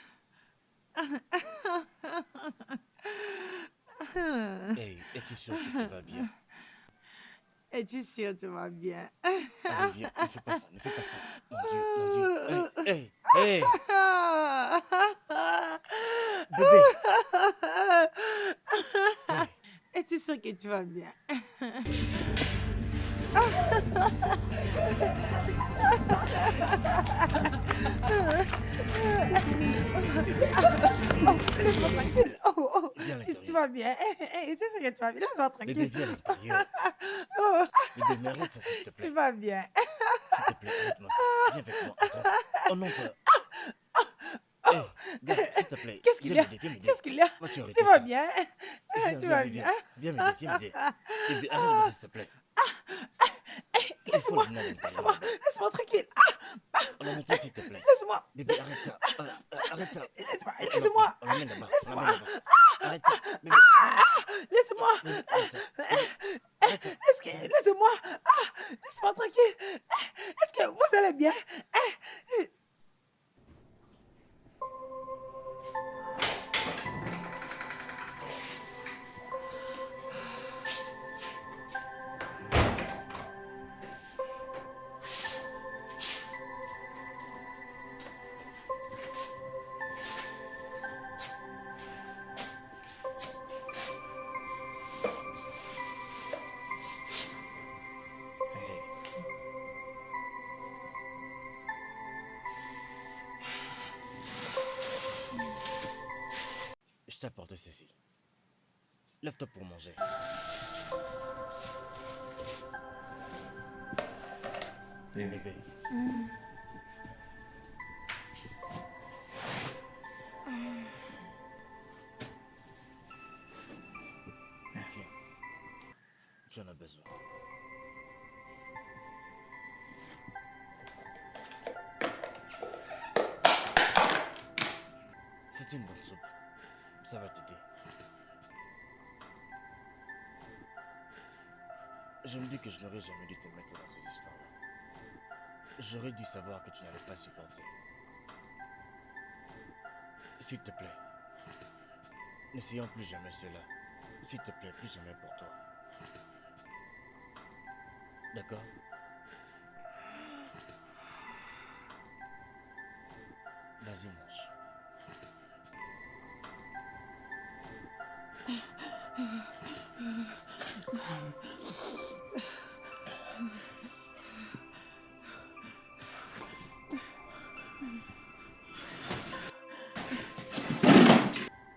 Hey, es-tu sûr que tu vas bien? Es-tu sûr que tu vas bien? Allez, viens, ne fais pas ça, ne fais pas ça. Mon Dieu, mon Dieu. Hey, hey, hey, bébé. Hey. Es-tu sûr que tu vas bien? Laisse-moi tranquille. Viens à Tu l'intérieur. vas bien? Tu sais que tu vas bien? Laisse-moi tranquille. Bébé, viens à l'intérieur. Oh, Bébé, mais arrête ça, s'il te plaît. tu vas bien? S'il te plaît, arrête-moi ça. Viens avec moi, entrons. Oh non, toi. Hey, viens, s'il te plaît. Qu'est-ce qu'il y Viens a? m'aider, viens m'aider. Qu'est-ce qu'il y a? Vas-tu arrêter Tu vas ça? bien? Viens, Tu viens, vas viens, bien? viens m'aider, viens m'aider. Bébé, arrête-moi ça, s'il te plaît. Il faut Laisse-moi, l'amener à l'intérieur. laisse-moi, bébé. laisse-moi tranquille. On l'amène là, s'il te plaît. Laisse-moi, Bébé, arrête ça. Arrête ça. laisse-moi, laisse-moi. On l'amène là-bas. On Laisse-moi. l'amène là-bas. Arrête ça. Bébé, Laisse-moi. bébé, arrête ça. Bébé, arrête ça. Laisse-moi. Laisse-moi tranquille. Est-ce que vous allez bien? Hey. Je t'apporte ceci. Lève-toi pour manger. Bébé, tiens. Tu en as besoin. C'est une bonne soupe. Ça va t'aider. Je me dis que je n'aurais jamais dû te mettre dans ces histoires-là. J'aurais dû savoir que tu n'allais pas supporter. S'il te plaît, n'essayons plus jamais cela. S'il te plaît, plus jamais pour toi. D'accord? Vas-y, mange.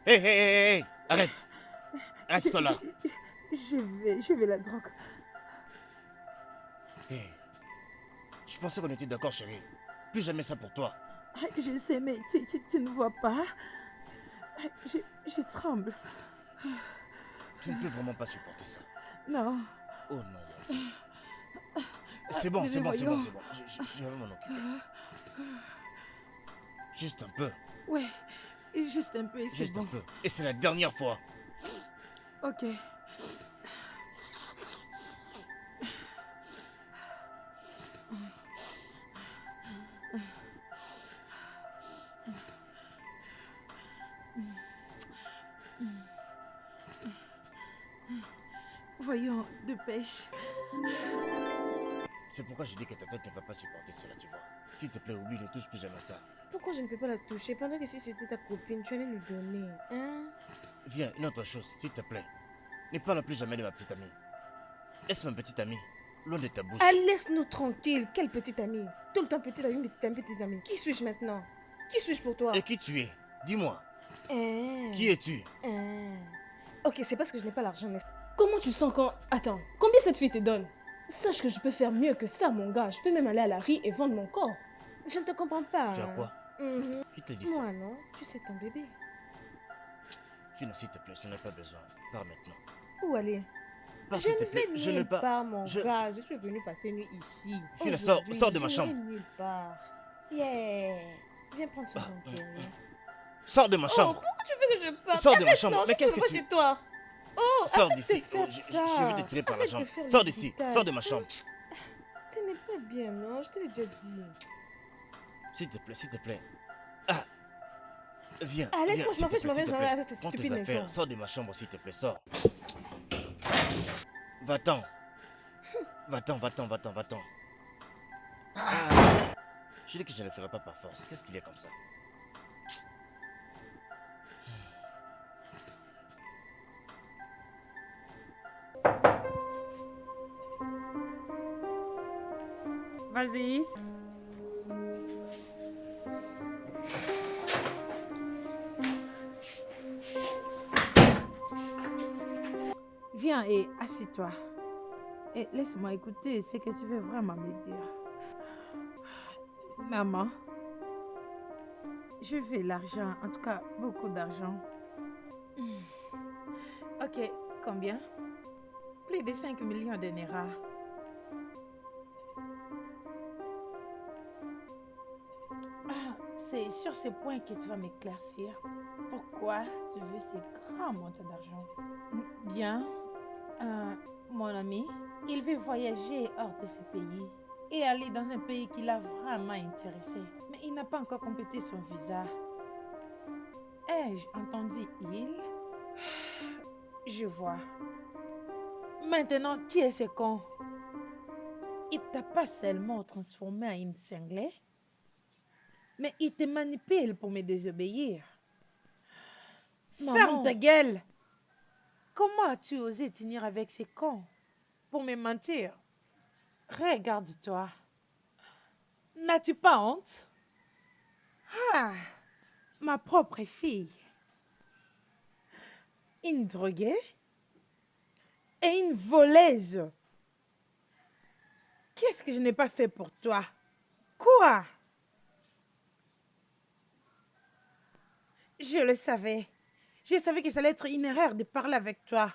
Hé, hé, hé, hé, arrête! Reste-toi là! Je vais la drogue. Hé, je pensais qu'on était d'accord, chérie. Plus jamais ça pour toi. Je sais, mais tu ne vois pas. Je tremble. Tu ne peux vraiment pas supporter ça. Non. Oh non, mon Dieu. C'est bon, c'est bon, c'est bon, c'est bon. Je vais m'en occuper. Juste un peu. Ouais, juste un peu, c'est Juste bon. un peu. Et c'est la dernière fois. Ok. Voyons, dépêche. C'est pourquoi je dis que ta tête ne va pas supporter cela, tu vois. S'il te plaît, oublie, ne touche plus jamais ça. Pourquoi je ne peux pas la toucher pendant que si c'était ta copine, tu allais lui donner, hein? Viens, une autre chose, s'il te plaît. Ne parle plus jamais de ma petite amie. Laisse ma petite amie loin de ta bouche. Ah, laisse-nous tranquille. Quelle petite amie? Tout le temps petite amie, petite amie. Qui suis-je maintenant? Qui suis-je pour toi? Et qui tu es? Dis-moi. Hein? Qui es-tu? Hein? Ok, c'est parce que je n'ai pas l'argent. Comment tu sens quand... Attends, combien cette fille te donne? Sache que je peux faire mieux que ça, mon gars. Je peux même aller à la rue et vendre mon corps. Je ne te comprends pas. Tu as quoi? Qui te dit ça? Moi, non. Tu sais ton bébé. Fina, s'il te plaît, je n'en ai pas besoin. Pars maintenant. Où aller? Pars, s'il te plaît. Je ne vais nulle part, mon gars. Je suis venu passer nuit ici. Fina, sors de ma chambre. Je vais nulle part. Yeah. Viens prendre ce bon cœur. Sors de ma chambre. Pourquoi tu veux que je parte? Sors de ma chambre. Mais qu'est-ce que tu... chez toi? Oh, sors d'ici. Je vais te tirer par la jambe. Sors d'ici. Sors de ma chambre. Tu n'es pas bien, non? Je te l'ai déjà dit. S'il te plaît, s'il te plaît. Ah. Viens. Ah, laisse-moi, je m'en vais, je m'en vais avec cette Prends tes stupide affaires. maison. Sors de ma chambre, s'il te plaît. Sors. Va-t'en. Va-t'en, va-t'en, va-t'en, va-t'en. Ah. Je dis que je ne le ferai pas par force. Qu'est-ce qu'il y a comme ça? Vas-y. Viens et assis-toi. Et laisse-moi écouter ce que tu veux vraiment me dire. Maman, je veux l'argent, en tout cas beaucoup d'argent. Ok, combien? Plus de 5 millions de Naira. C'est sur ce point que tu vas m'éclaircir. Pourquoi tu veux ces grands montants d'argent? Bien, mon ami, il veut voyager hors de ce pays et aller dans un pays qui l'a vraiment intéressé. Mais il n'a pas encore complété son visa. Ai-je entendu il? Je vois. Maintenant, qui est ce con? Il t'a pas seulement transformé en une cinglée, mais il te manipule pour me désobéir. Ferme ta gueule! Comment as-tu osé tenir avec ces cons pour me mentir? Regarde-toi. N'as-tu pas honte? Ah, ma propre fille. Une droguée et une voleuse. Qu'est-ce que je n'ai pas fait pour toi? Quoi? Je le savais. Je savais que ça allait être une erreur de parler avec toi.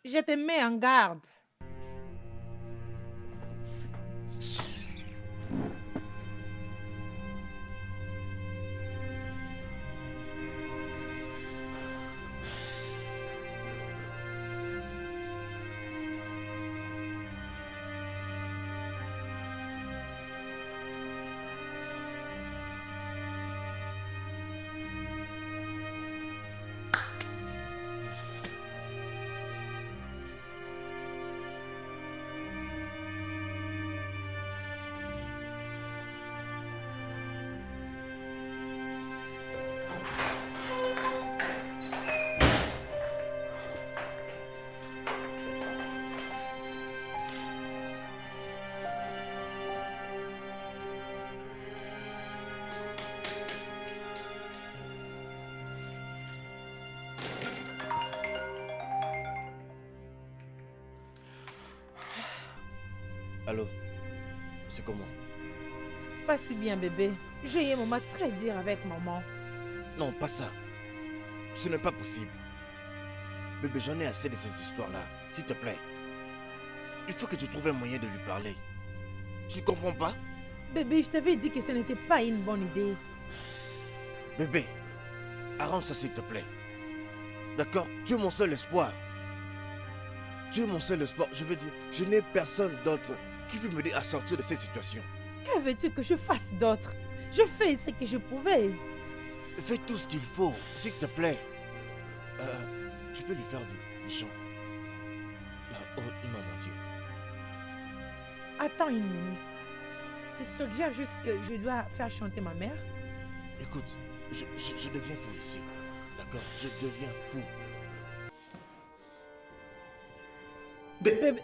Je te mets en garde. Allô? C'est comment? Pas si bien, bébé. J'ai eu un moment très dur avec maman. Non, pas ça. Ce n'est pas possible. Bébé, j'en ai assez de ces histoires-là. S'il te plaît. Il faut que tu trouves un moyen de lui parler. Tu ne comprends pas? Bébé, je t'avais dit que ce n'était pas une bonne idée. Bébé, arrange ça s'il te plaît. D'accord? Tu es mon seul espoir. Tu es mon seul espoir. Je veux dire, je n'ai personne d'autre qui peut m'aider à sortir de cette situation. Que veux-tu que je fasse d'autre? Je fais ce que je pouvais. Fais tout ce qu'il faut, s'il te plaît. Tu peux lui faire du chant. Oh non, mon Dieu. Attends une minute. Tu suggères juste que je dois faire chanter ma mère? Écoute, je deviens fou ici. D'accord? Je deviens fou. Bébé.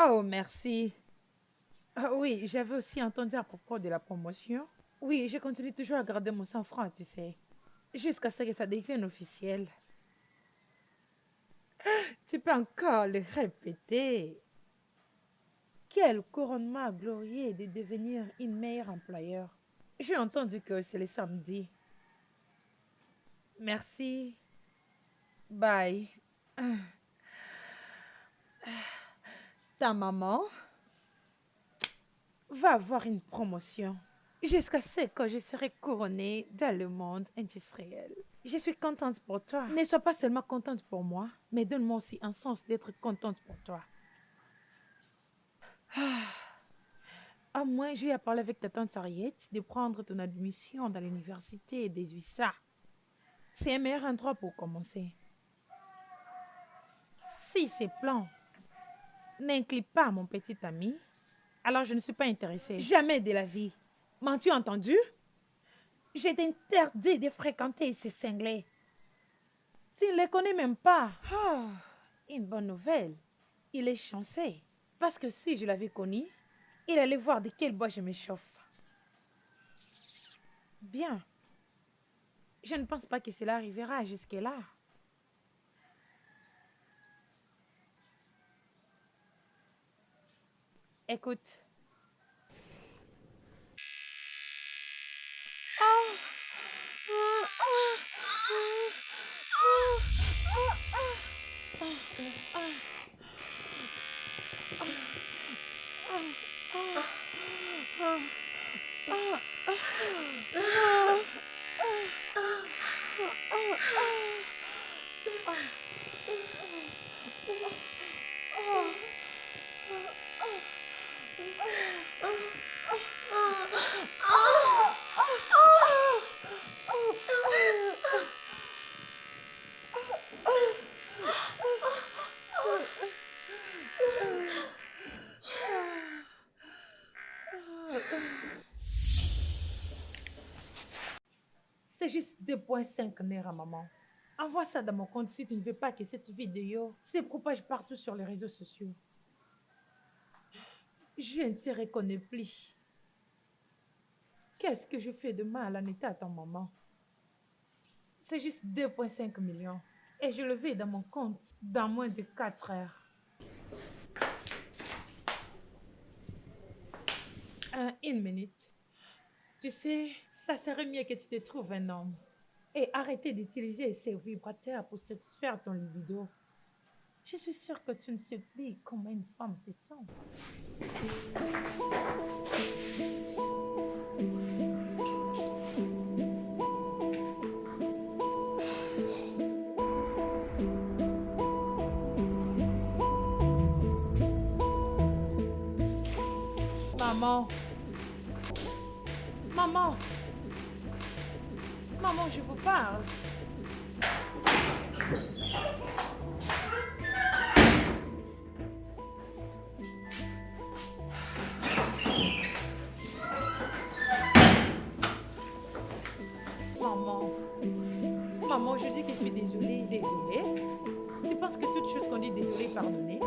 Oh, merci. Ah oui, j'avais aussi entendu à propos de la promotion. Oui, je continue toujours à garder mon sang-froid, tu sais. Jusqu'à ce que ça devienne officiel. Tu peux encore le répéter. Quel couronnement glorieux de devenir une meilleure employeur. J'ai entendu que c'est le samedi. Merci. Bye. Ta maman va avoir une promotion jusqu'à ce que je serai couronnée dans le monde industriel. Je suis contente pour toi. Ne sois pas seulement contente pour moi, mais donne-moi aussi un sens d'être contente pour toi. À moins, j'ai à parler avec ta tante Harriet de prendre ton admission dans l'université des USA. C'est un meilleur endroit pour commencer. Si ces plans n'incluent pas mon petit ami, alors je ne suis pas intéressée. Jamais de la vie. M'as-tu entendu? Je t'interdis de fréquenter ces cinglés. Tu ne les connais même pas. Ah, une bonne nouvelle. Il est chanceux. Parce que si je l'avais connu, il allait voir de quel bois je m'échauffe. Bien. Je ne pense pas que cela arrivera jusque-là. Écoute. C'est juste 2,5 nerfs à maman. Envoie ça dans mon compte si tu ne veux pas que cette vidéo se propage partout sur les réseaux sociaux. Je ne te reconnais plus. Qu'est-ce que je fais de mal en état à ta maman? C'est juste 2,5 millions. Et je le vais dans mon compte dans moins de 4 heures. Une minute. Tu sais, ça serait mieux que tu te trouves un homme. Et arrêter d'utiliser ces vibrateurs pour satisfaire ton libido. Je suis sûre que tu ne sais plus comment une femme se sent. Maman. Maman. Maman, je vous parle. Maman, je dis que je suis désolée. Désolée? Tu penses que toute chose qu'on dit désolée, pardonner?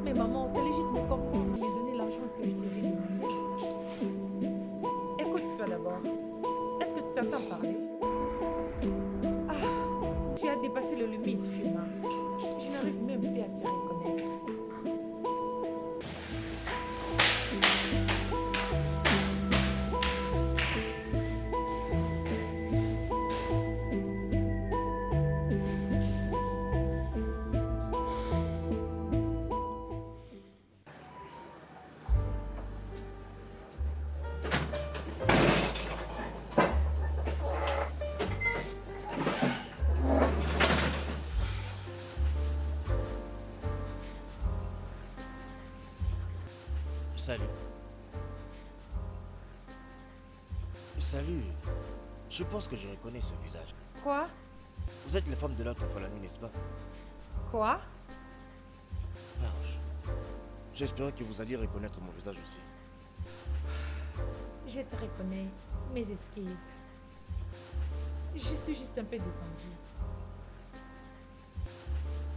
Mais maman, t'allais juste me comprendre et me donner l'argent que je t'avais demandé. Écoute-toi d'abord. Est-ce que tu t'entends parler? Ah, tu as dépassé le limite, Fiona. Je n'arrive même plus à te reconnaître. Salut. Salut. Je pense que je reconnais ce visage. Quoi? Vous êtes la femme de l'autre Falani, n'est-ce pas? Quoi? Marche. J'espérais que vous alliez reconnaître mon visage aussi. Je te reconnais. Mes excuses. Je suis juste un peu détendue.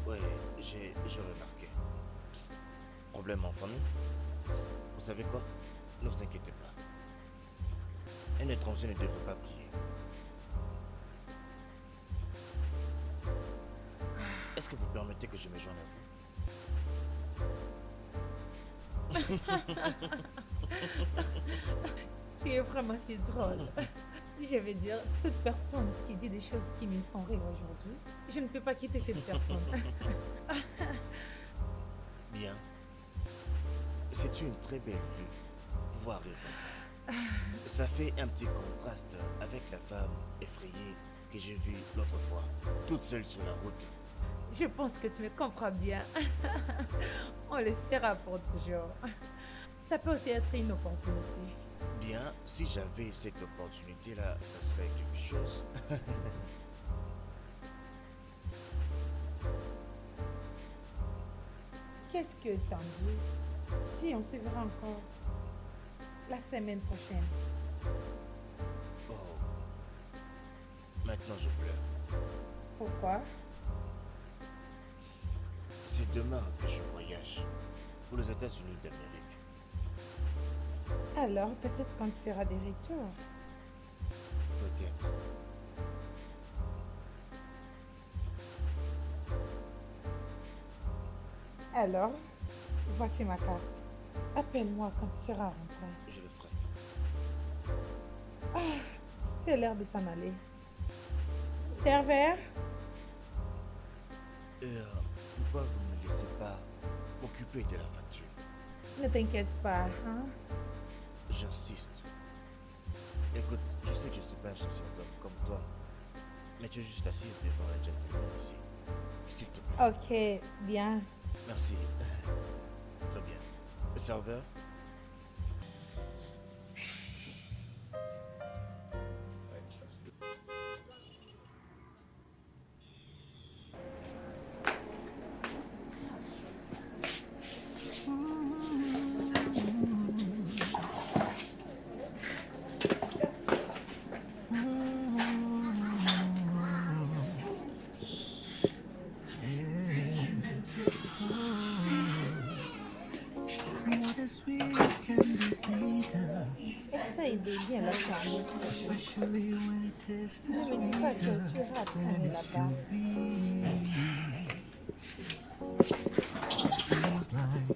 Oui, j'ai remarqué. Problème en famille? Vous savez quoi? Ne vous inquiétez pas. Un étranger ne devrait pas plier. Est-ce que vous permettez que je me joigne à vous? Tu es vraiment si drôle. Je veux dire, toute personne qui dit des choses qui me font rire aujourd'hui, je ne peux pas quitter cette personne. Bien. C'est une très belle vue. Vous voir rire comme ça. Ça fait un petit contraste avec la femme effrayée que j'ai vue l'autre fois, toute seule sur la route. Je pense que tu me comprends bien. On le sera pour toujours. Ça peut aussi être une opportunité. Bien, si j'avais cette opportunité-là, ça serait quelque chose. Qu'est-ce que t'en dis si on se verra encore la semaine prochaine? Oh. Maintenant je pleure. Pourquoi? C'est demain que je voyage pour les États-Unis d'Amérique. Alors, peut-être quand tu seras de retour. Peut-être. Alors, voici ma carte. Appelle-moi quand tu seras rentré. Je le ferai. Ah, c'est l'heure de s'en aller. Serveur? Pourquoi vous ne me laissez pas m'occuper de la facture? Ne t'inquiète pas, hein? J'insiste. Écoute, je sais que je ne suis pas un chasseur d'hommes comme toi, mais tu es juste assise devant un gentleman ici. S'il te plaît. Ok, bien. Merci. Très bien. Le serveur? What is sweet can be bitter, Essaye de bien la fermer. especially when it tastes Ne me dis pas que sweeter tu iras than traîner it là-bas. should be. Feels like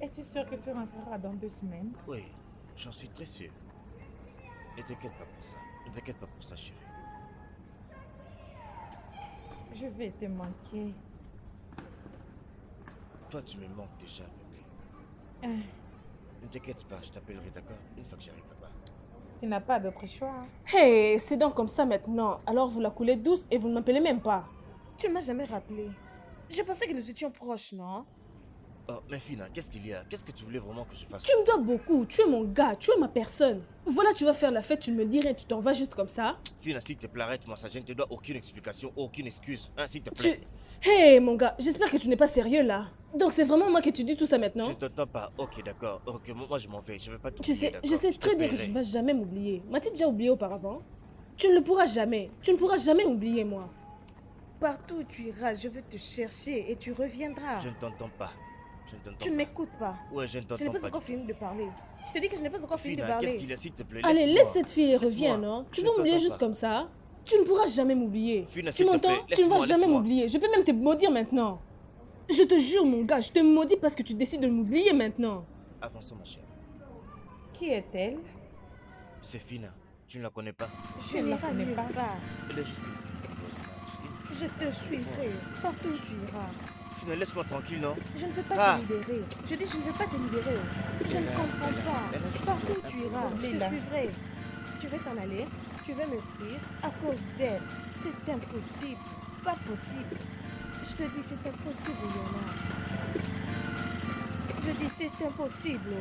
Es-tu sûr que tu rentreras dans 2 semaines? Oui, j'en suis très sûr. Ne t'inquiète pas pour ça. Ne t'inquiète pas pour ça, chérie. Je vais te manquer. Toi, tu me manques déjà, bébé. Ah, Ne t'inquiète pas, je t'appellerai, d'accord? Une fois que j'arrive là-bas. tu n'as pas d'autre choix. Hey, c'est donc comme ça maintenant. Alors vous la coulez douce et vous ne m'appelez même pas. Tu ne m'as jamais rappelé. Je pensais que nous étions proches, non? Oh, mais Fina, qu'est-ce qu'il y a? Qu'est-ce que tu voulais vraiment que je fasse? Tu me dois beaucoup. Tu es mon gars. Tu es ma personne. Voilà, tu vas faire la fête, tu ne me dis rien, tu t'en vas juste comme ça. Fina, s'il te plaît, arrête-moi ça. Je ne te dois aucune explication, aucune excuse. Hein, s'il te plaît. Hey, mon gars, j'espère que tu n'es pas sérieux là. Donc c'est vraiment moi que tu dis tout ça Je maintenant? ne t'entends pas. Ok, d'accord. Ok, moi je m'en vais. Je vais pas Tu t'oublier, sais, d'accord? je sais Je te très bien que tu ne paierai. vas jamais m'oublier. M'as-tu déjà oublié auparavant? Tu ne le pourras jamais. Tu ne pourras jamais m'oublier, moi. Partout où tu iras, je vais te chercher et tu reviendras. Je ne t'entends pas. Je ne t'entends Tu ne pas. m'écoutes pas. Ouais, je ne Je n'ai t'entends pas pas du encore tout. fini de parler. Je te dis que je n'ai pas encore fini de Fina, qu'est-ce parler. qu'il y a, s'il te plaît? Allez, laisse Laisse-moi. cette fille et reviens, Laisse-moi. non? Tu Je vas ne m'oublier t'entends juste pas. comme ça? Tu ne pourras jamais m'oublier. Fina, Tu s'il te m'entends? plaît, Tu ne vas laisse-moi, jamais laisse-moi. m'oublier. Je peux même te maudire maintenant. Je te jure, mon gars, je te maudis parce que tu décides de m'oublier maintenant. Avançons, ma chère. Qui est-elle? C'est Fina. Tu ne la connais pas? Je Tu ne la n'iras connais nulle pas. part. Elle est juste une fille du voisinage. Une Je fille. te suivrai partout où tu iras. Fina, laisse-moi tranquille, non? Je ne veux pas Ah. te libérer. Je dis je ne veux pas te libérer. Je ne comprends pas. Elle a juste Partout où un tu problème. iras, je te Lila. suivrai. Tu veux t'en aller? Tu veux me fuir à cause d'elle? C'est impossible. Pas possible. Je te dis c'est impossible, Léonard. Je dis c'est impossible.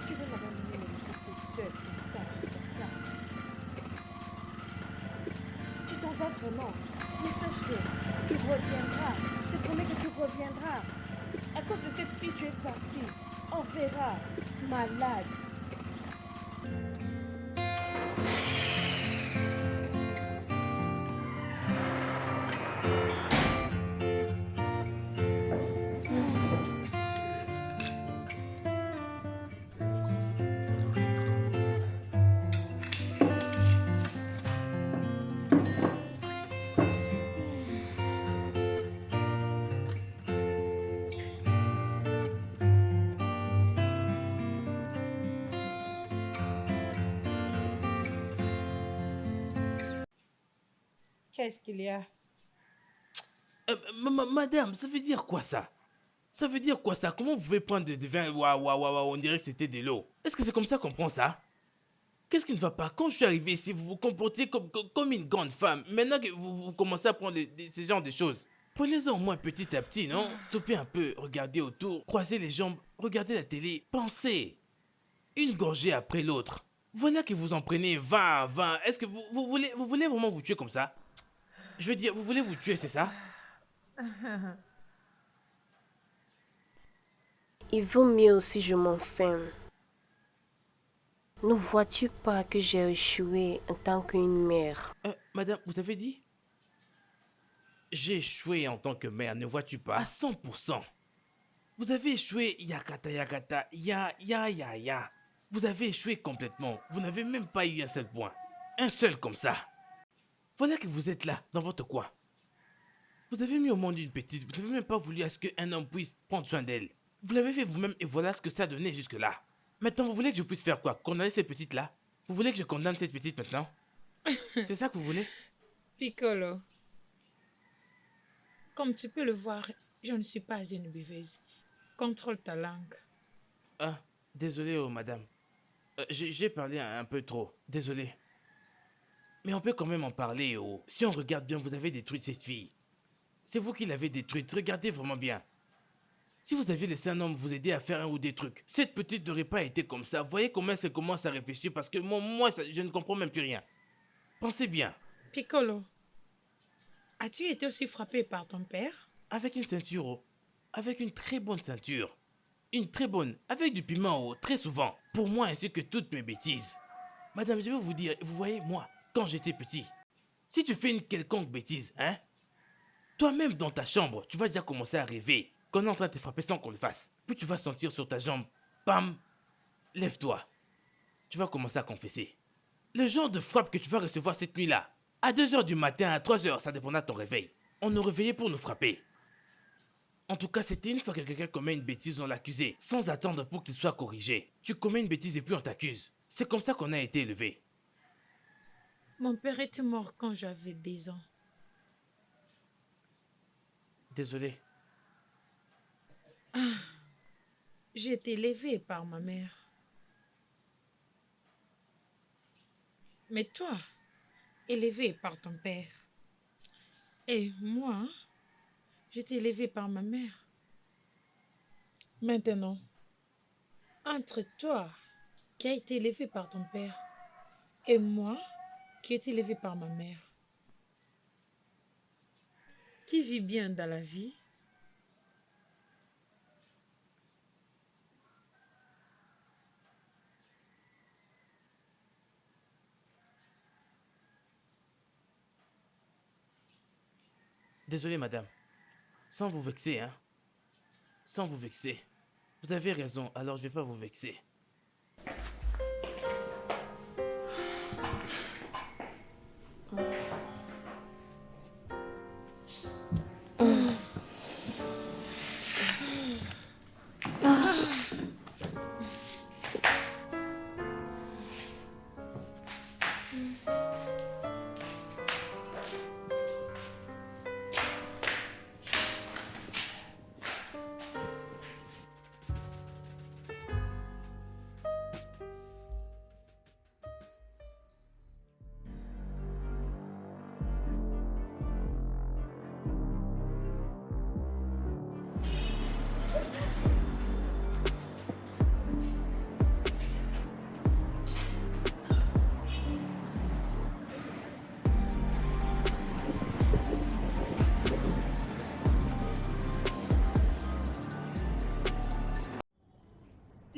Tu veux m'abandonner, me laisser toute seule comme ça, juste comme ça. Tu t'en vas vraiment. Mais sache que tu reviendras. Je te promets que tu reviendras. À cause de cette fille, tu es parti. On verra. Malade. Qu'est-ce qu'il y a? Madame, ça veut dire quoi ça? Ça veut dire quoi ça? Comment vous pouvez prendre du vin? Waouh, waouh, waouh, on dirait que c'était de l'eau. Est-ce que c'est comme ça qu'on prend ça? Qu'est-ce qui ne va pas? Quand je suis arrivé ici, vous vous comportez comme une grande femme. Maintenant que vous commencez à prendre ce genre de choses. Prenez-en au moins petit à petit, non? Stoppez un peu, regardez autour, croisez les jambes, regardez la télé, pensez. Une gorgée après l'autre. Voilà que vous en prenez 20, 20. Est-ce que vous voulez vraiment vous tuer comme ça? Je veux dire, vous voulez vous tuer, c'est ça? Il vaut mieux si je m'enferme. Ne vois-tu pas que j'ai échoué en tant qu'une mère? Madame, vous avez dit? J'ai échoué en tant que mère, ne vois-tu pas? À 100%. Vous avez échoué, yakata, yakata, ya. Vous avez échoué complètement. Vous n'avez même pas eu un seul point. Un seul comme ça. Voilà que vous êtes là, dans votre coin. Vous avez mis au monde une petite, vous n'avez même pas voulu à ce qu'un homme puisse prendre soin d'elle. Vous l'avez fait vous-même et voilà ce que ça a donné jusque-là. Maintenant, vous voulez que je puisse faire quoi? Condamner cette petite-là? Vous voulez que je condamne cette petite maintenant? C'est ça que vous voulez? Piccolo, comme tu peux le voir, je ne suis pas une buveuse. Contrôle ta langue. Ah, désolé, oh, madame. J'ai parlé un peu trop. Désolé. Mais on peut quand même en parler, oh. Si on regarde bien, vous avez détruit cette fille. C'est vous qui l'avez détruite. Regardez vraiment bien. Si vous aviez laissé un homme vous aider à faire un ou des trucs, cette petite n'aurait pas été comme ça. Voyez comment elle commence à réfléchir parce que moi je ne comprends même plus rien. Pensez bien. Piccolo, as-tu été aussi frappé par ton père? Avec une ceinture, oh. Avec une très bonne ceinture. Une très bonne. Avec du piment, oh. Très souvent. Pour moi ainsi que toutes mes bêtises. Madame, je vais vous dire, vous voyez, moi, quand j'étais petit, si tu fais une quelconque bêtise, hein, toi-même dans ta chambre, tu vas déjà commencer à rêver qu'on est en train de te frapper sans qu'on le fasse. Puis tu vas sentir sur ta jambe, bam, lève-toi. Tu vas commencer à confesser. Le genre de frappe que tu vas recevoir cette nuit-là, à 2h du matin, à 3h, ça dépendra de ton réveil. On nous réveillait pour nous frapper. En tout cas, c'était une fois que quelqu'un commet une bêtise, on l'accusait, sans attendre pour qu'il soit corrigé. Tu commets une bêtise et puis on t'accuse. C'est comme ça qu'on a été élevé. Mon père était mort quand j'avais 10 ans. Désolé. J'ai été élevée par ma mère. Mais toi, élevé par ton père. Et moi, j'étais élevée par ma mère. Maintenant, entre toi, qui a été élevé par ton père, et moi, qui ai été élevée par ma mère, qui vit bien dans la vie. Désolé, madame. Sans vous vexer, hein. Sans vous vexer. Vous avez raison, alors je vais pas vous vexer.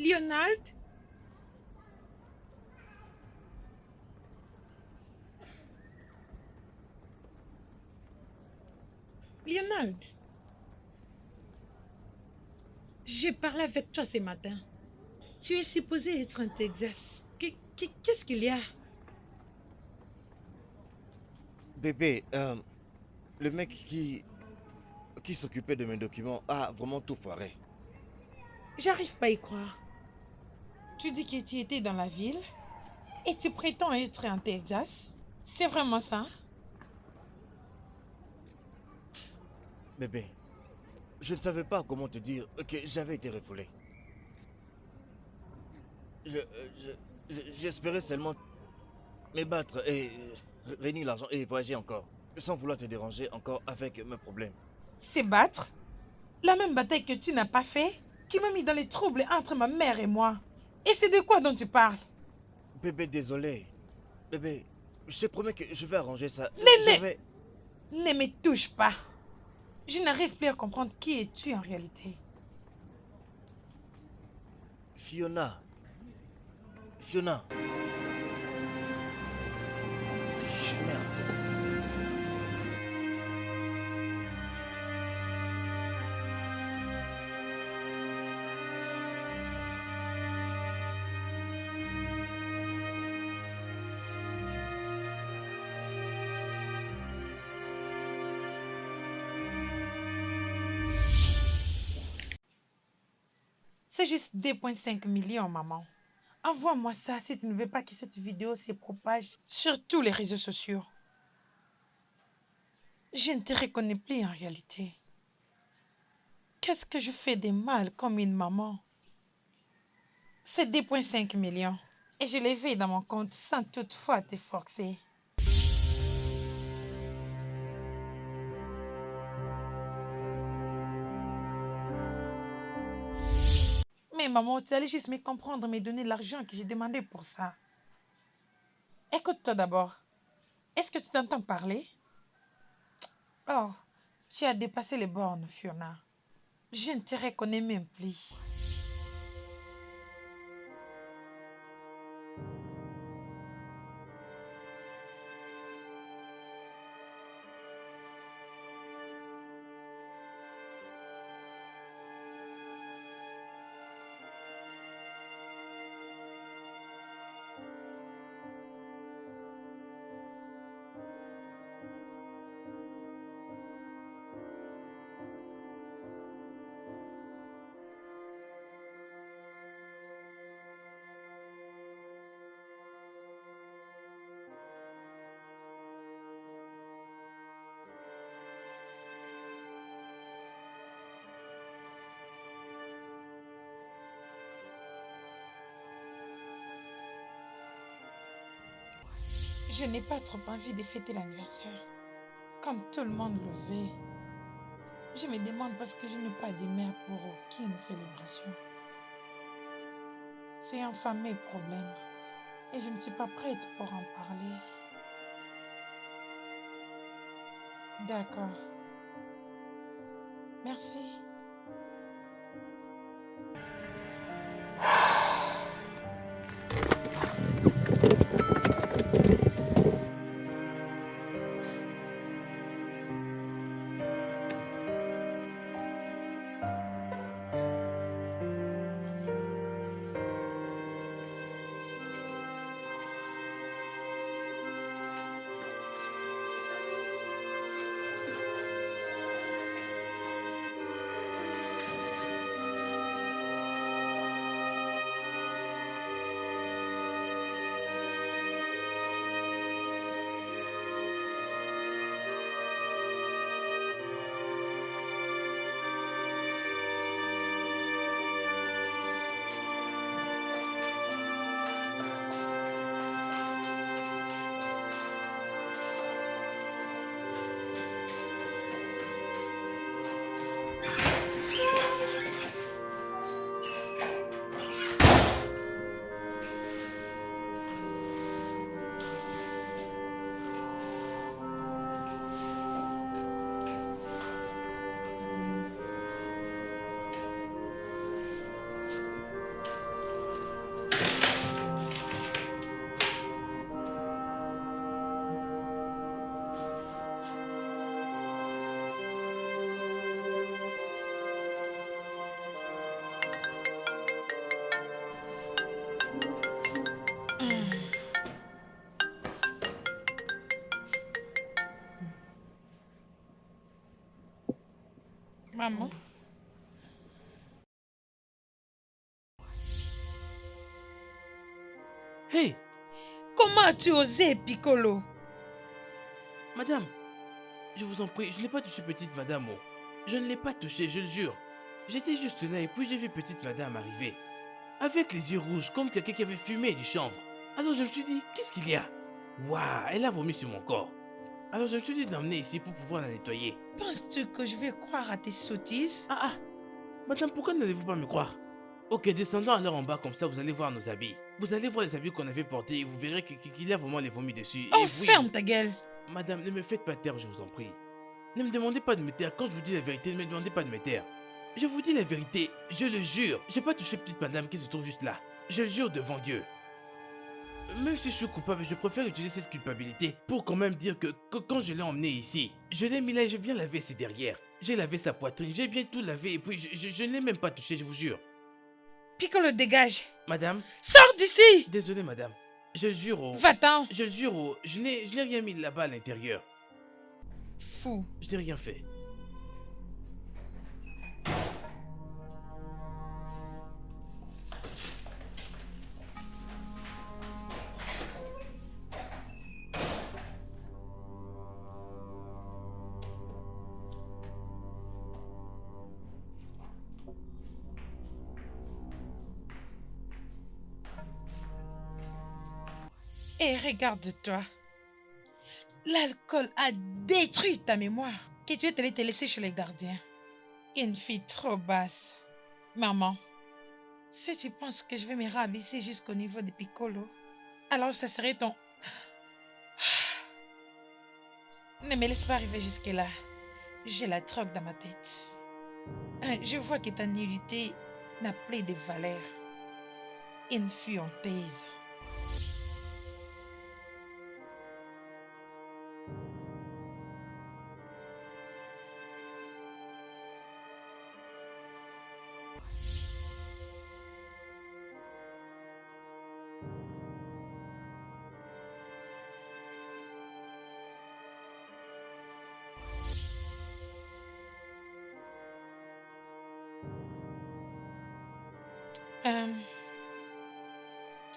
Leonard? Leonard? J'ai parlé avec toi ce matin. Tu es supposé être en Texas. Qu'est-ce qu'il y a? Bébé, le mec qui s'occupait de mes documents a vraiment tout foiré. J'arrive pas à y croire. Tu dis que tu étais dans la ville et tu prétends être en Texas. C'est vraiment ça? Bébé, je ne savais pas comment te dire que j'avais été refoulé. J'espérais seulement me battre et réunir l'argent et voyager encore, sans vouloir te déranger encore avec mes problèmes. C'est battre? La même bataille que tu n'as pas fait, qui m'a mis dans les troubles entre ma mère et moi. Et c'est de quoi dont tu parles? Bébé, désolé. Bébé, je te promets que je vais arranger ça. Néné! Ne me touche pas. Je n'arrive plus à comprendre qui es-tu en réalité. Fiona. Fiona. Merde. C'est juste 2,5 millions, maman. Envoie-moi ça si tu ne veux pas que cette vidéo se propage sur tous les réseaux sociaux. Je ne te reconnais plus en réalité. Qu'est-ce que je fais de mal comme une maman? C'est 2,5 millions et je les vais dans mon compte sans toutefois te forcer. Mais maman, tu allais juste me comprendre, me donner l'argent que j'ai demandé pour ça. Écoute-toi d'abord. Est-ce que tu t'entends parler? Oh, tu as dépassé les bornes, Fiona. Je ne te reconnais même plus. Je n'ai pas trop envie de fêter l'anniversaire, comme tout le monde le veut. Je me demande parce que je n'ai pas d'humeur pour aucune célébration. C'est un fameux problème et je ne suis pas prête pour en parler. D'accord, Merci. Maman. Hey, Comment as-tu osé, Piccolo? madame, je vous en prie, je n'ai pas touché petite madame. Oh. Je ne l'ai pas touché, je le jure. J'étais juste là et puis j'ai vu petite madame arriver. Avec les yeux rouges, comme quelqu'un qui avait fumé du chanvre. Alors je me suis dit, qu'est-ce qu'il y a? Waouh, elle a vomi sur mon corps. Alors je me suis dit de l'emmener ici pour pouvoir la nettoyer. Penses-tu que je vais croire à tes sottises? Ah, madame, pourquoi n'allez-vous pas me croire? Ok, descendons alors en bas, comme ça vous allez voir nos habits. Vous allez voir les habits qu'on avait portés et vous verrez qu'il y a vraiment les vomis dessus. Oh, et oui, ferme ta gueule! madame, ne me faites pas taire, je vous en prie. Ne me demandez pas de me taire. Quand je vous dis la vérité, ne me demandez pas de me taire. Je vous dis la vérité, je le jure. Je n'ai pas touché petite madame qui se trouve juste là. Je le jure devant Dieu. Même si je suis coupable, je préfère utiliser cette culpabilité pour quand même dire que quand je l'ai emmené ici, je l'ai mis là et j'ai bien lavé ses derrières. J'ai lavé sa poitrine, j'ai bien tout lavé et puis je ne l'ai même pas touché, je vous jure. Piccolo, dégage! Madame, Sors d'ici! désolé madame. Je le jure, Va-t'en! je le jure, je n'ai rien mis là-bas à l'intérieur. Fou. Je n'ai rien fait. Et regarde-toi. L'alcool a détruit ta mémoire. Que tu es allé te laisser chez les gardiens. Une fille trop basse. Maman, si tu penses que je vais me rabaisser jusqu'au niveau de Piccolo, alors ça serait ton... Ne me laisse pas arriver jusque-là. J'ai la drogue dans ma tête. Je vois que ta nullité n'a plus de valeur. Une fille en taise.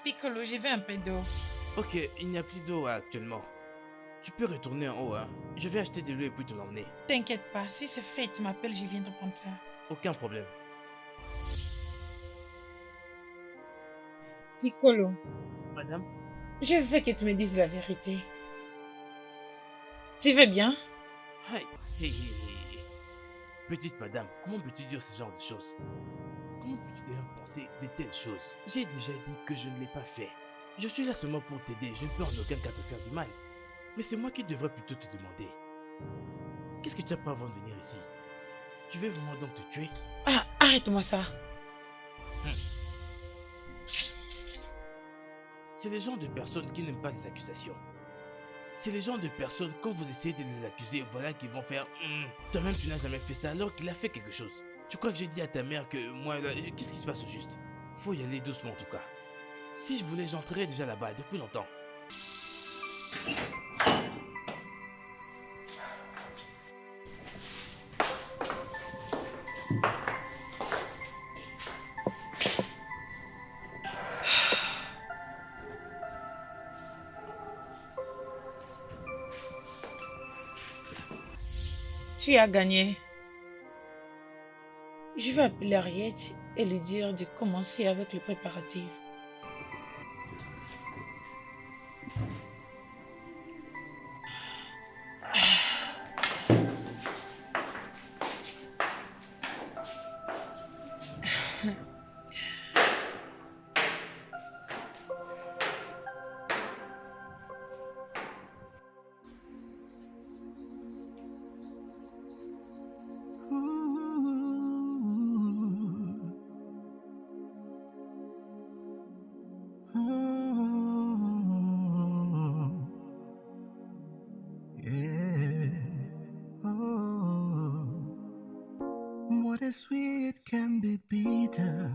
Piccolo, j'ai vu un peu d'eau. Ok, il n'y a plus d'eau actuellement. Tu peux retourner en haut, hein. Je vais acheter de l'eau et puis te l'emmener. T'inquiète pas, si c'est fait, tu m'appelles, je viendrai prendre ça. Aucun problème. Piccolo, Madame? je veux que tu me dises la vérité. Tu veux bien? Hey, hey, hey, hey, hey. Petite madame, comment peux-tu dire ce genre de choses? Comment peux-tu d'ailleurs penser de telles choses? J'ai déjà dit que je ne l'ai pas fait. Je suis là seulement pour t'aider, je ne peux en aucun cas te faire du mal. Mais c'est moi qui devrais plutôt te demander. Qu'est-ce que tu as pris avant de venir ici? Tu veux vraiment donc te tuer? Ah, arrête-moi ça. C'est les genres de personnes qui n'aiment pas les accusations. C'est les genres de personnes, quand vous essayez de les accuser, voilà qu'ils vont faire Toi-même tu n'as jamais fait ça alors qu'il a fait quelque chose. Tu crois que j'ai dit à ta mère que moi, là, qu'est-ce qui se passe au juste? Faut y aller doucement en tout cas. Si je voulais, j'entrerais déjà là-bas depuis longtemps. Tu as gagné. Je vais appeler Harriet et lui dire de commencer avec le préparatif. What is sweet can be bitter,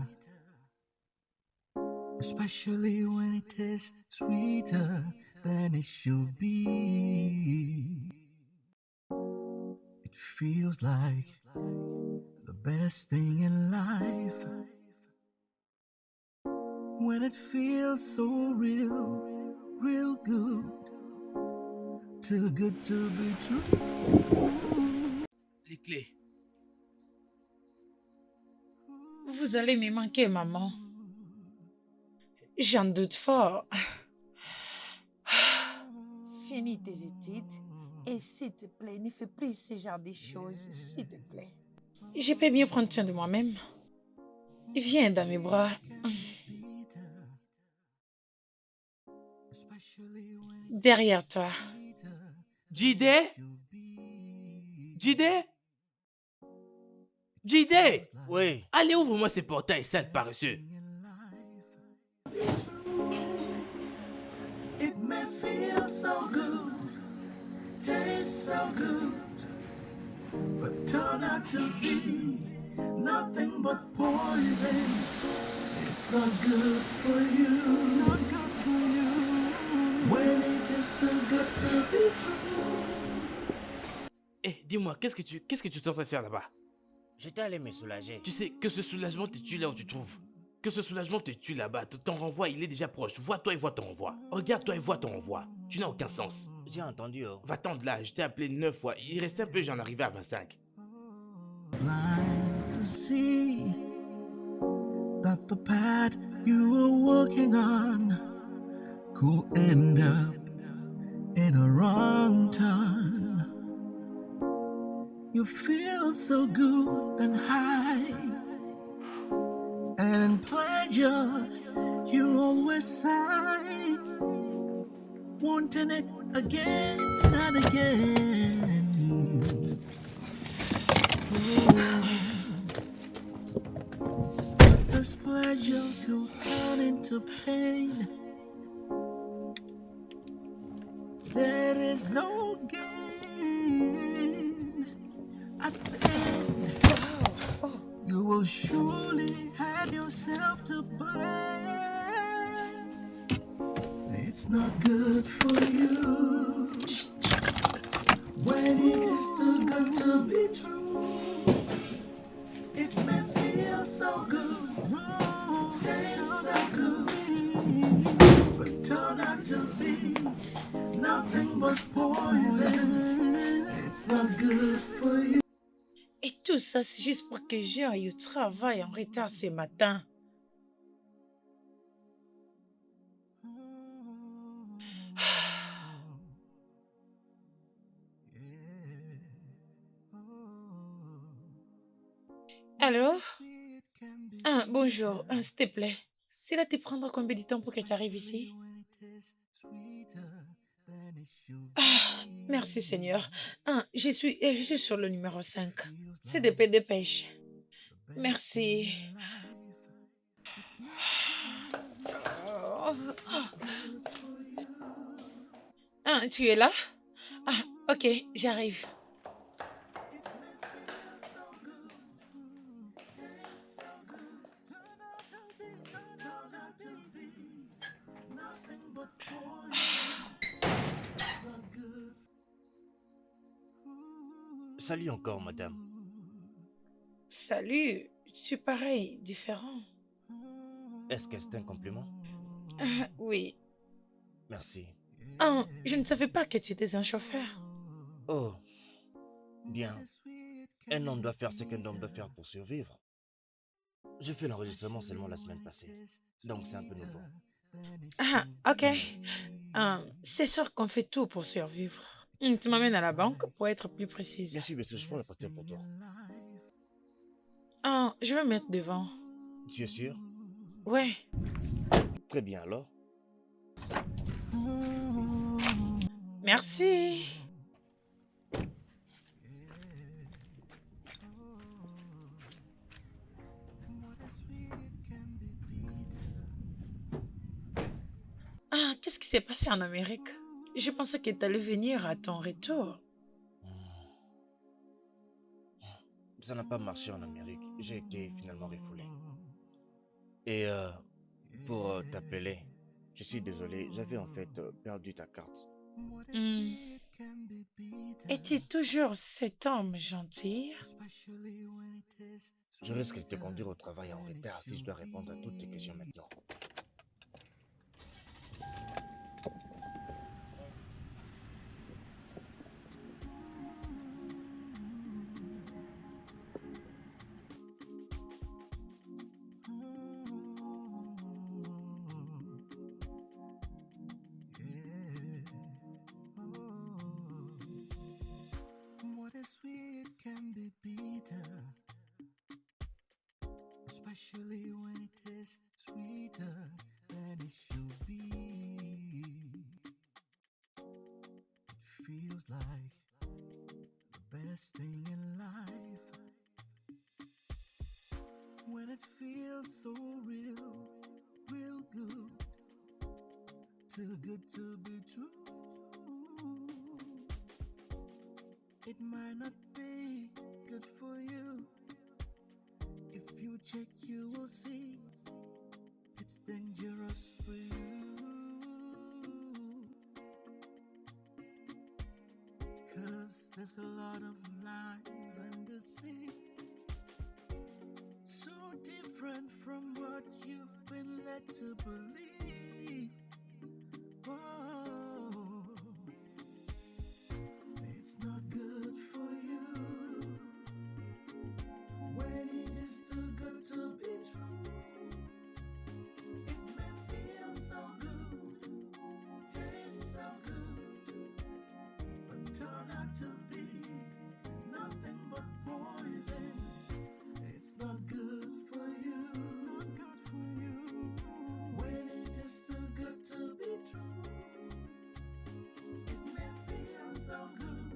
especially when it is sweeter than it should be. It feels like the best thing in life when it feels so real, real good, too good to be true. Les clés. Vous allez me manquer, maman. J'en doute fort. Finis tes études et s'il te plaît, ne fais plus ce genre de choses, s'il te plaît. Je peux bien prendre soin de moi-même. Viens dans mes bras. Derrière toi. Jide? Jide? Jide! Oui, Allez, ouvre-moi ces portails, sale paresseux. It may feel so good, taste so good, but turn out to be nothing but poison. It's not good for you, not good for you. When it is too good to be true. Eh, dis-moi, qu'est-ce que tu es en train de faire là-bas? j'étais allé me soulager. Tu sais que ce soulagement te tue là où tu te trouves. Que ce soulagement te tue là-bas. Ton renvoi, il est déjà proche. Vois-toi et vois ton renvoi. Regarde-toi et vois ton renvoi. Tu n'as aucun sens. J'ai entendu, oh. Va-t'en de là, je t'ai appelé 9 fois. Il restait un peu, j'en arrivais à 25. Blind to see that the path you were walking on could end up in a wrong turn. You feel so good and high, and in pleasure you always sigh, wanting it again and again. But this pleasure could turn into pain. There is no gain at the end. You will surely have yourself to blame. It's not good for you when it is too good to be true. It may feel so good, taste so good, but turn out to be nothing but poison. It's not good for you. Et tout ça, c'est juste pour que j'aille au travail en retard ce matin. Allô? Ah, bonjour, s'il te plaît. Cela te prendra combien de temps pour que tu arrives ici? Ah, Merci Seigneur. Je suis sur le numéro 5. CDP dépêche. Merci. Oh. Tu es là? Ah, ok, j'arrive. Salut encore, madame. Salut, tu parais différent. Est-ce que c'est un compliment? Oui. Merci. Je ne savais pas que tu étais un chauffeur. Oh, bien. Un homme doit faire ce qu'un homme doit faire pour survivre. J'ai fait l'enregistrement seulement la semaine passée, donc c'est un peu nouveau. Ok. C'est sûr qu'on fait tout pour survivre. Tu m'amènes à la banque pour être plus précise. Bien sûr, monsieur, je prends la voiture pour toi. Je vais mettre devant. Tu es sûr? Ouais. Très bien alors. Merci. Qu'est-ce qui s'est passé en Amérique? Je pensais que tu allais venir à ton retour. Ça n'a pas marché en Amérique. J'ai été finalement refoulé. Et pour t'appeler, je suis désolé, j'avais en fait perdu ta carte. Es-tu toujours cet homme gentil? Je risque de te conduire au travail en retard si je dois répondre à toutes tes questions maintenant. What is sweet can be bitter, especially when it is sweeter than it should be. It feels like the best thing in life when it feels so real, real good, too good to be true. It might not be good for you. If you check, you will see it's dangerous for you. 'Cause there's a lot of lies and deceit, so different from what you've been led to believe. Oh, it's not good for you when it is too good to be true. It may feel so good, taste so good, but turn out to be nothing but poison. It's not good for you, not good for you when it is too good to be true. It may feel so good,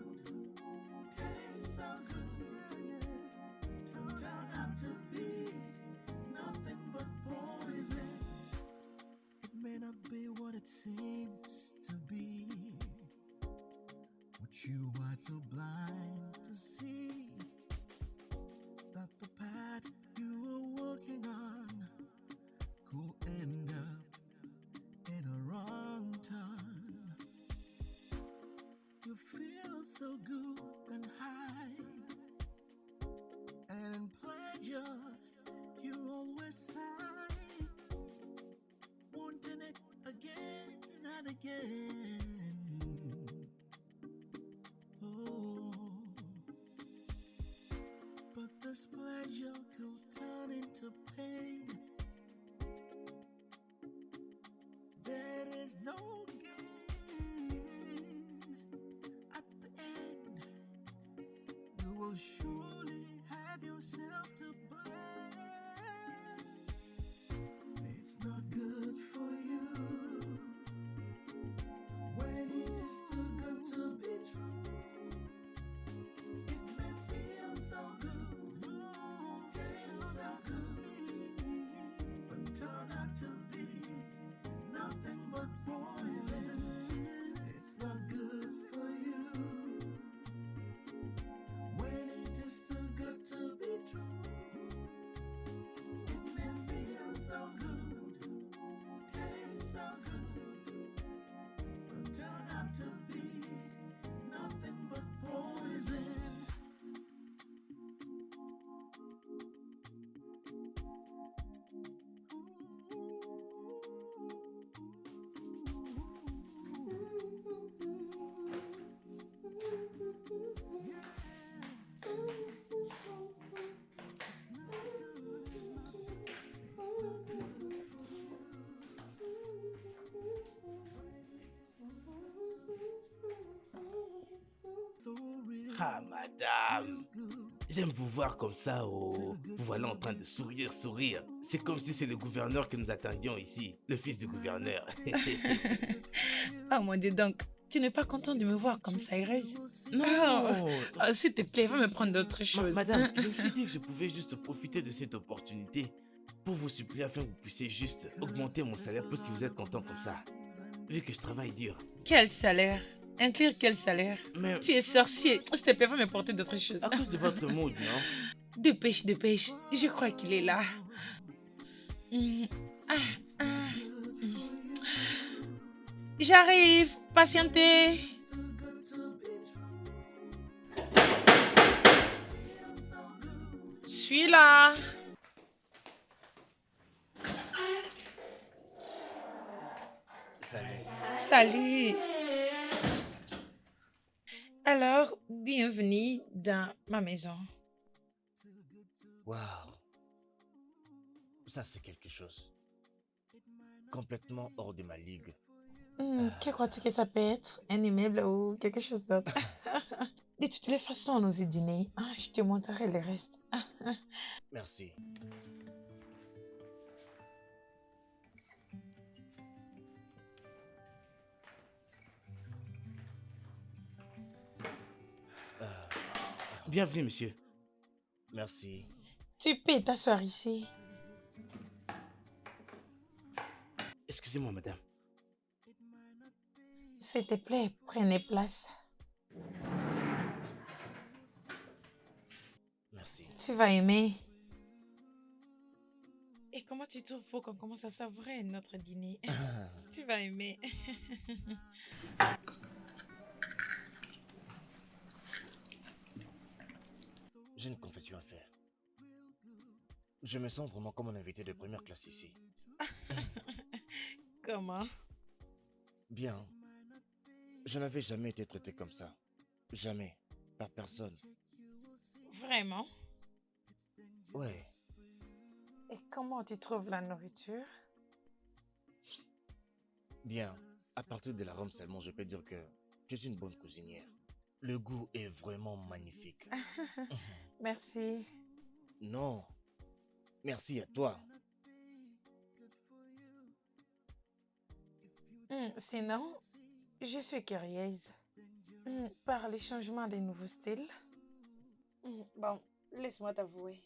taste so good, but turn out to be nothing but poison. It may not be what it seems to be, what you are too blind to see, that the path you are walking on could end up in a wrong turn. You feel so good and high, and in pleasure you always sigh, wanting it again and again. Oh, but this pleasure could turn into pain. There is no gain at the end. You will surely have yourself to blame. It's not good for you when it is too good to be true. Ah, madame. J'aime vous voir comme ça, oh. Vous voilà en train de sourire. C'est comme si c'est le gouverneur que nous attendions ici, le fils du gouverneur. Oh mon Dieu, donc, tu n'es pas content de me voir comme ça, heureuse? Non, S'il te plaît, va me prendre d'autres choses. madame, je me suis dit que je pouvais juste profiter de cette opportunité pour vous supplier afin que vous puissiez juste augmenter mon salaire puisque vous êtes content comme ça, vu que je travaille dur. Quel salaire? Inclure quel salaire? Mais Tu es sorcier. S'il te plaît, va me porter d'autres choses. à cause de votre mood, non? Dépêche. Je crois qu'il est là. J'arrive. Patientez. Je suis là. Salut. Alors, bienvenue dans ma maison. Waouh. Ça, c'est quelque chose. Complètement hors de ma ligue. Que crois-tu que ça peut être? Un immeuble ou quelque chose d'autre? De toutes les façons, nous y dîner. Je te montrerai le reste. Merci. Bienvenue, monsieur. Merci. Tu peux t'asseoir ici. Excusez-moi, madame. S'il te plaît, prenez place. Merci. Tu vas aimer. Et comment tu trouves pour qu'on commence à savourer notre dîner? Tu vas aimer. J'ai une confession à faire. Je me sens vraiment comme un invité de première classe ici. Comment? Bien. Je n'avais jamais été traité comme ça. Jamais. Par personne. Vraiment? Ouais. Et comment tu trouves la nourriture? Bien. À partir de l'arôme seulement, je peux dire que tu es une bonne cuisinière. Le goût est vraiment magnifique. Merci. Non. Merci à toi. Sinon, je suis curieuse. Par les changements des nouveaux styles. Bon, laisse-moi t'avouer.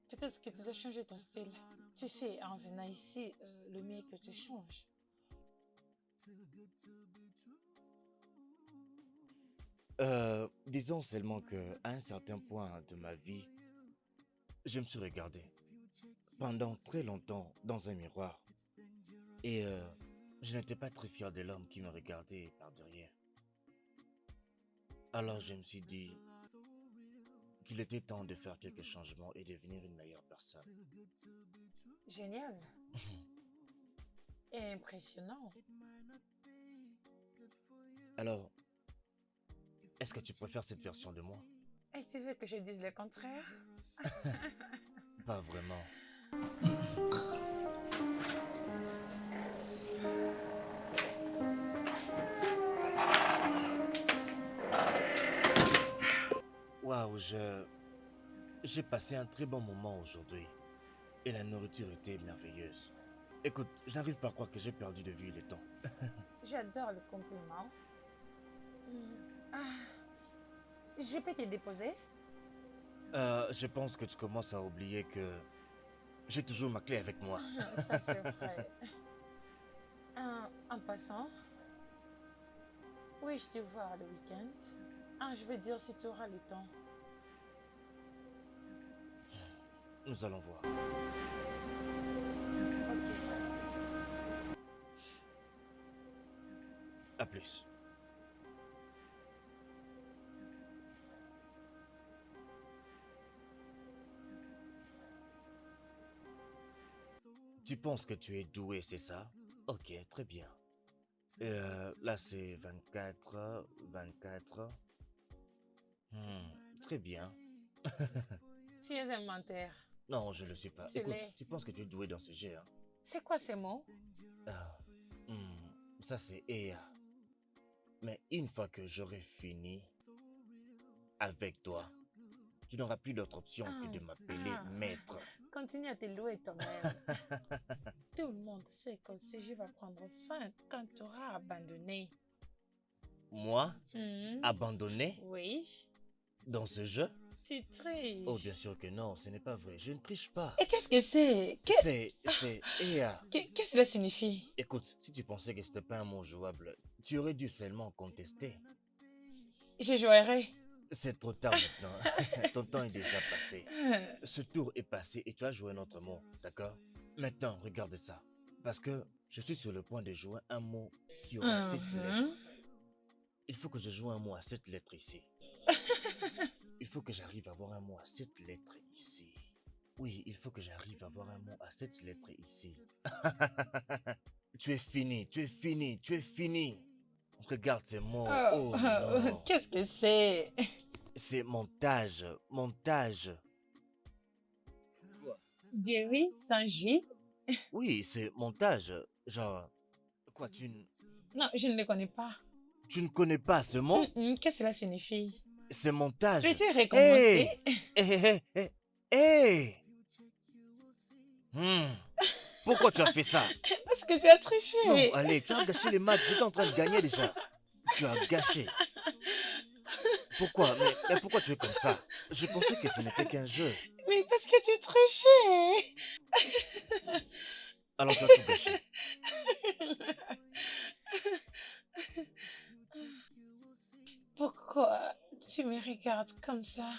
Peut-être que tu dois changer ton style. Tu sais, en venant ici, le mieux que tu changes. Disons seulement que à un certain point de ma vie, je me suis regardé pendant très longtemps dans un miroir. Et je n'étais pas très fier de l'homme qui me regardait par derrière. Alors je me suis dit qu'il était temps de faire quelques changements et devenir une meilleure personne. Génial. Et impressionnant. Alors, est-ce que tu préfères cette version de moi? Et tu veux que je dise le contraire? Pas vraiment. Waouh, j'ai passé un très bon moment aujourd'hui. Et la nourriture était merveilleuse. Écoute, je n'arrive pas à croire que j'ai perdu de vue le temps. J'adore le compliment. Je peux te déposer? Je pense que tu commences à oublier que j'ai toujours ma clé avec moi. Ça, c'est vrai. En passant, oui, je te vois le week-end. Je veux dire si tu auras le temps. Nous allons voir. Ok. À plus. Tu penses que tu es doué, c'est ça? Ok, très bien. Là, c'est 24, 24. Très bien. Tu es un menteur. Non, je ne le suis pas. Tu Écoute, l'es. tu penses que tu es doué dans ce jeu, hein? C'est quoi ces mots? Ça, c'est Ea. Mais une fois que j'aurai fini, avec toi, tu n'auras plus d'autre option que de m'appeler maître. Continue à te louer toi-même. Tout le monde sait que ce jeu va prendre fin quand tu auras abandonné. Moi, Hmm. abandonné Oui, dans ce jeu? tu triches. Oh, bien sûr que non, ce n'est pas vrai. Je ne triche pas. Et qu'est-ce que c'est? Qu'est-ce que cela signifie? Écoute, si tu pensais que c'était pas un mot jouable, tu aurais dû seulement contester. Je jouerai. C'est trop tard maintenant. Ton temps est déjà passé. Ce tour est passé et tu as joué un autre mot, d'accord? Maintenant, regarde ça. Parce que je suis sur le point de jouer un mot qui aura 7 lettres. Il faut que je joue un mot à 7 lettres ici. Il faut que j'arrive à avoir un mot à 7 lettres ici. Oui, il faut que j'arrive à avoir un mot à 7 lettres ici. Tu es fini, tu es fini, tu es fini. Regarde ces mots. Oh non. Qu'est-ce que c'est? C'est montage, montage. Quoi? Jerry Sanji? Oui, c'est montage. Genre, quoi, Non, je ne le connais pas. tu ne connais pas ce mot? Qu'est-ce que cela signifie? C'est montage. Peux-tu recommencer? Hey! Pourquoi tu as fait ça? Parce que tu as triché. Non, allez, tu as gâché les matchs. J'étais en train de gagner déjà. Tu as gâché. Pourquoi? Mais pourquoi tu es comme ça? Je pensais que ce n'était qu'un jeu. Mais parce que tu trichais. Alors tu as tout gâché. Pourquoi tu me regardes comme ça?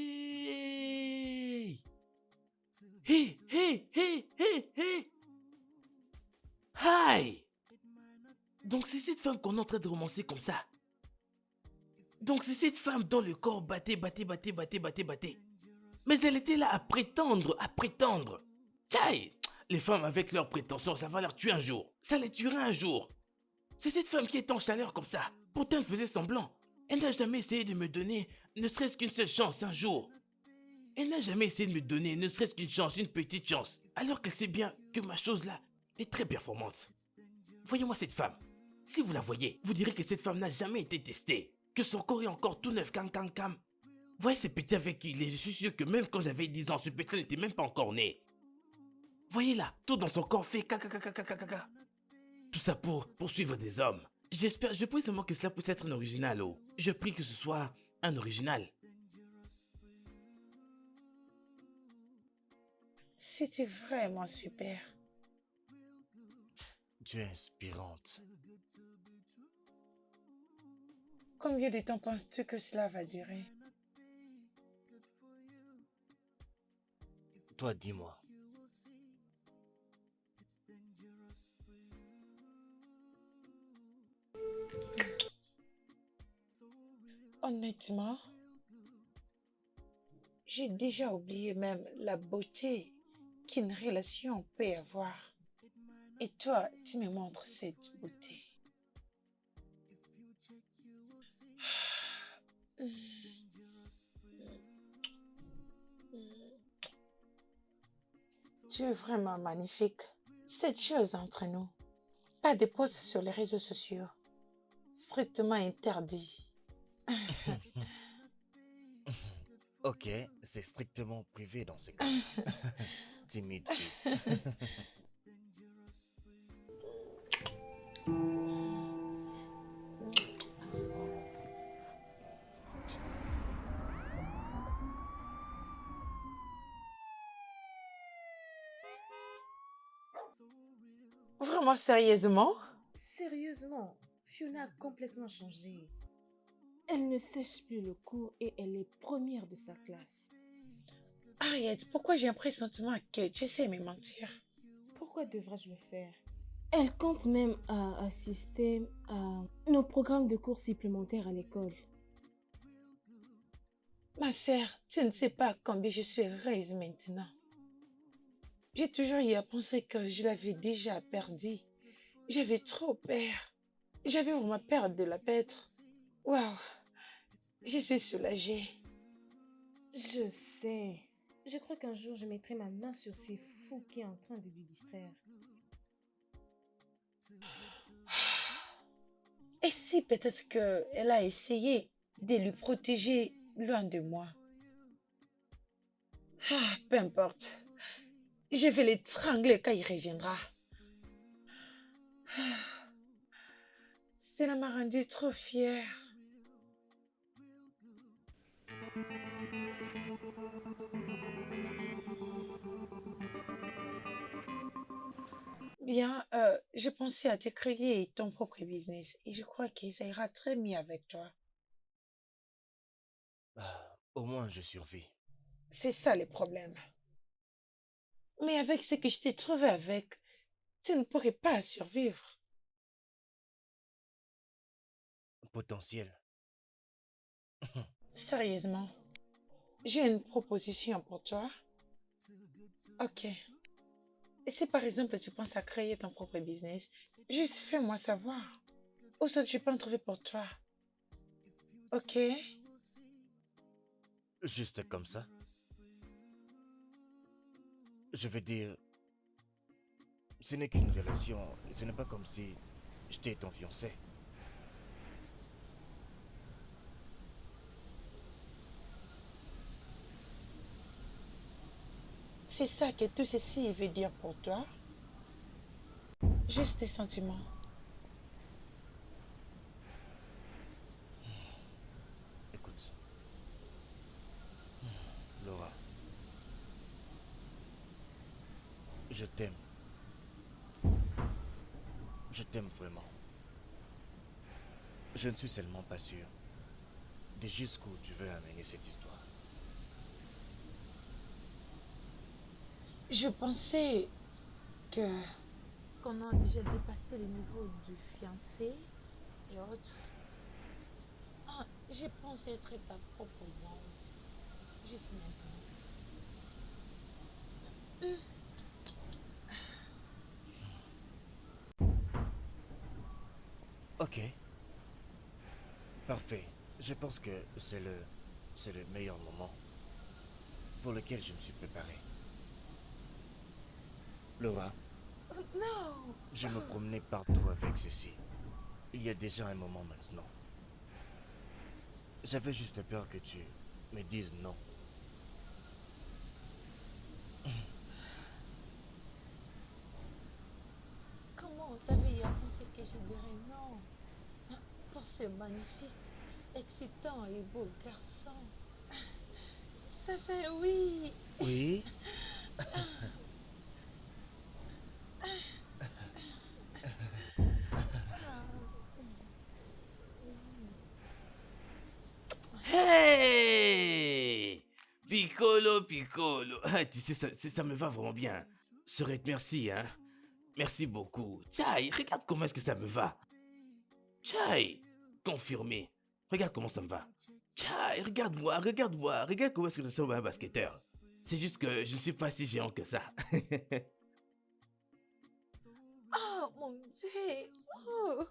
Hey! Hey, hey, hey, hey, hey! Hi! Donc c'est cette femme qu'on est en train de romancer comme ça. Donc c'est cette femme dont le corps battait. Mais elle était là à prétendre. Kai! Les femmes avec leurs prétentions, ça va leur tuer un jour. Ça les tuera un jour. C'est cette femme qui est en chaleur comme ça. Pourtant elle faisait semblant. Elle n'a jamais essayé de me donner ne serait-ce qu'une seule chance un jour. Elle n'a jamais essayé de me donner ne serait-ce qu'une chance, une petite chance. Alors qu'elle sait bien que ma chose là est très performante. Voyez-moi cette femme. Si vous la voyez, vous direz que cette femme n'a jamais été testée. Que son corps est encore tout neuf, cam. Voyez ce petit avec qui il est, je suis sûr que même quand j'avais 10 ans, ce petit n'était même pas encore né. Voyez là, tout dans son corps fait caca. Tout ça pour suivre des hommes. Je prie seulement que cela puisse être un original, oh. Je prie que ce soit un original. C'était vraiment super. Tu es inspirante. Combien de temps penses-tu que cela va durer? Toi, dis-moi. Honnêtement, j'ai déjà oublié même la beauté qu'une relation peut avoir. Et toi, tu me montres cette beauté. Tu es vraiment magnifique. Cette chose entre nous. Pas de posts sur les réseaux sociaux. Strictement interdit. Ok, c'est strictement privé dans ces cas. Timide fille. Vraiment sérieusement? Fiona a complètement changé. Elle ne sèche plus le cours et elle est première de sa classe. Arrête, pourquoi j'ai un pressentiment que tu sais me mentir? Pourquoi devrais-je le faire? Elle compte même à assister à nos programmes de cours supplémentaires à l'école. Ma sœur, tu ne sais pas combien je suis heureuse maintenant. J'ai toujours eu à penser que je l'avais déjà perdu. J'avais trop peur. J'avais vraiment peur de la perdre. Waouh, je suis soulagée. Je sais. Je crois qu'un jour, je mettrai ma main sur ces fous qui est en train de lui distraire. Et si peut-être qu'elle a essayé de lui protéger loin de moi? Peu importe. Je vais l'étrangler quand il reviendra. Cela m'a rendu trop fière. Bien, je pensais à te créer ton propre business et je crois que ça ira très bien avec toi. Au moins, je survis. C'est ça le problème. Mais avec ce que je t'ai trouvé avec, tu ne pourrais pas survivre. Potentiel. Sérieusement, j'ai une proposition pour toi. Ok. Et si par exemple tu penses à créer ton propre business, juste fais-moi savoir. Ou soit je peux en trouver pour toi. Ok? Juste comme ça. Je veux dire, ce n'est qu'une relation. Ce n'est pas comme si j'étais ton fiancé. C'est ça que tout ceci veut dire pour toi? Juste des sentiments. Écoute. Laura. Je t'aime. Je t'aime vraiment. Je ne suis seulement pas sûr de jusqu'où tu veux amener cette histoire. Je pensais qu'on a déjà dépassé le niveau du fiancé et autres. Ah, je pense être ta proposante. Juste maintenant. Ok. Parfait. Je pense que c'est le meilleur moment pour lequel je me suis préparé. Laura, Non! je me promenais partout avec ceci. Il y a déjà un moment maintenant. J'avais juste peur que tu me dises non. Comment t'avais à penser que je dirais non pour ce magnifique, excitant et beau garçon? Ça c'est oui! Oui? Hey! Piccolo, Piccolo. Ah, tu sais, ça me va vraiment bien. Serette, merci, hein. Merci beaucoup. Tchai, regarde comment est-ce que ça me va. Tchai, confirmé. Regarde comment ça me va. Tchai, regarde-moi, regarde-moi. Regarde comment est-ce que je suis un basketteur. C'est juste que je ne suis pas si géant que ça. Oh mon Dieu! Oh,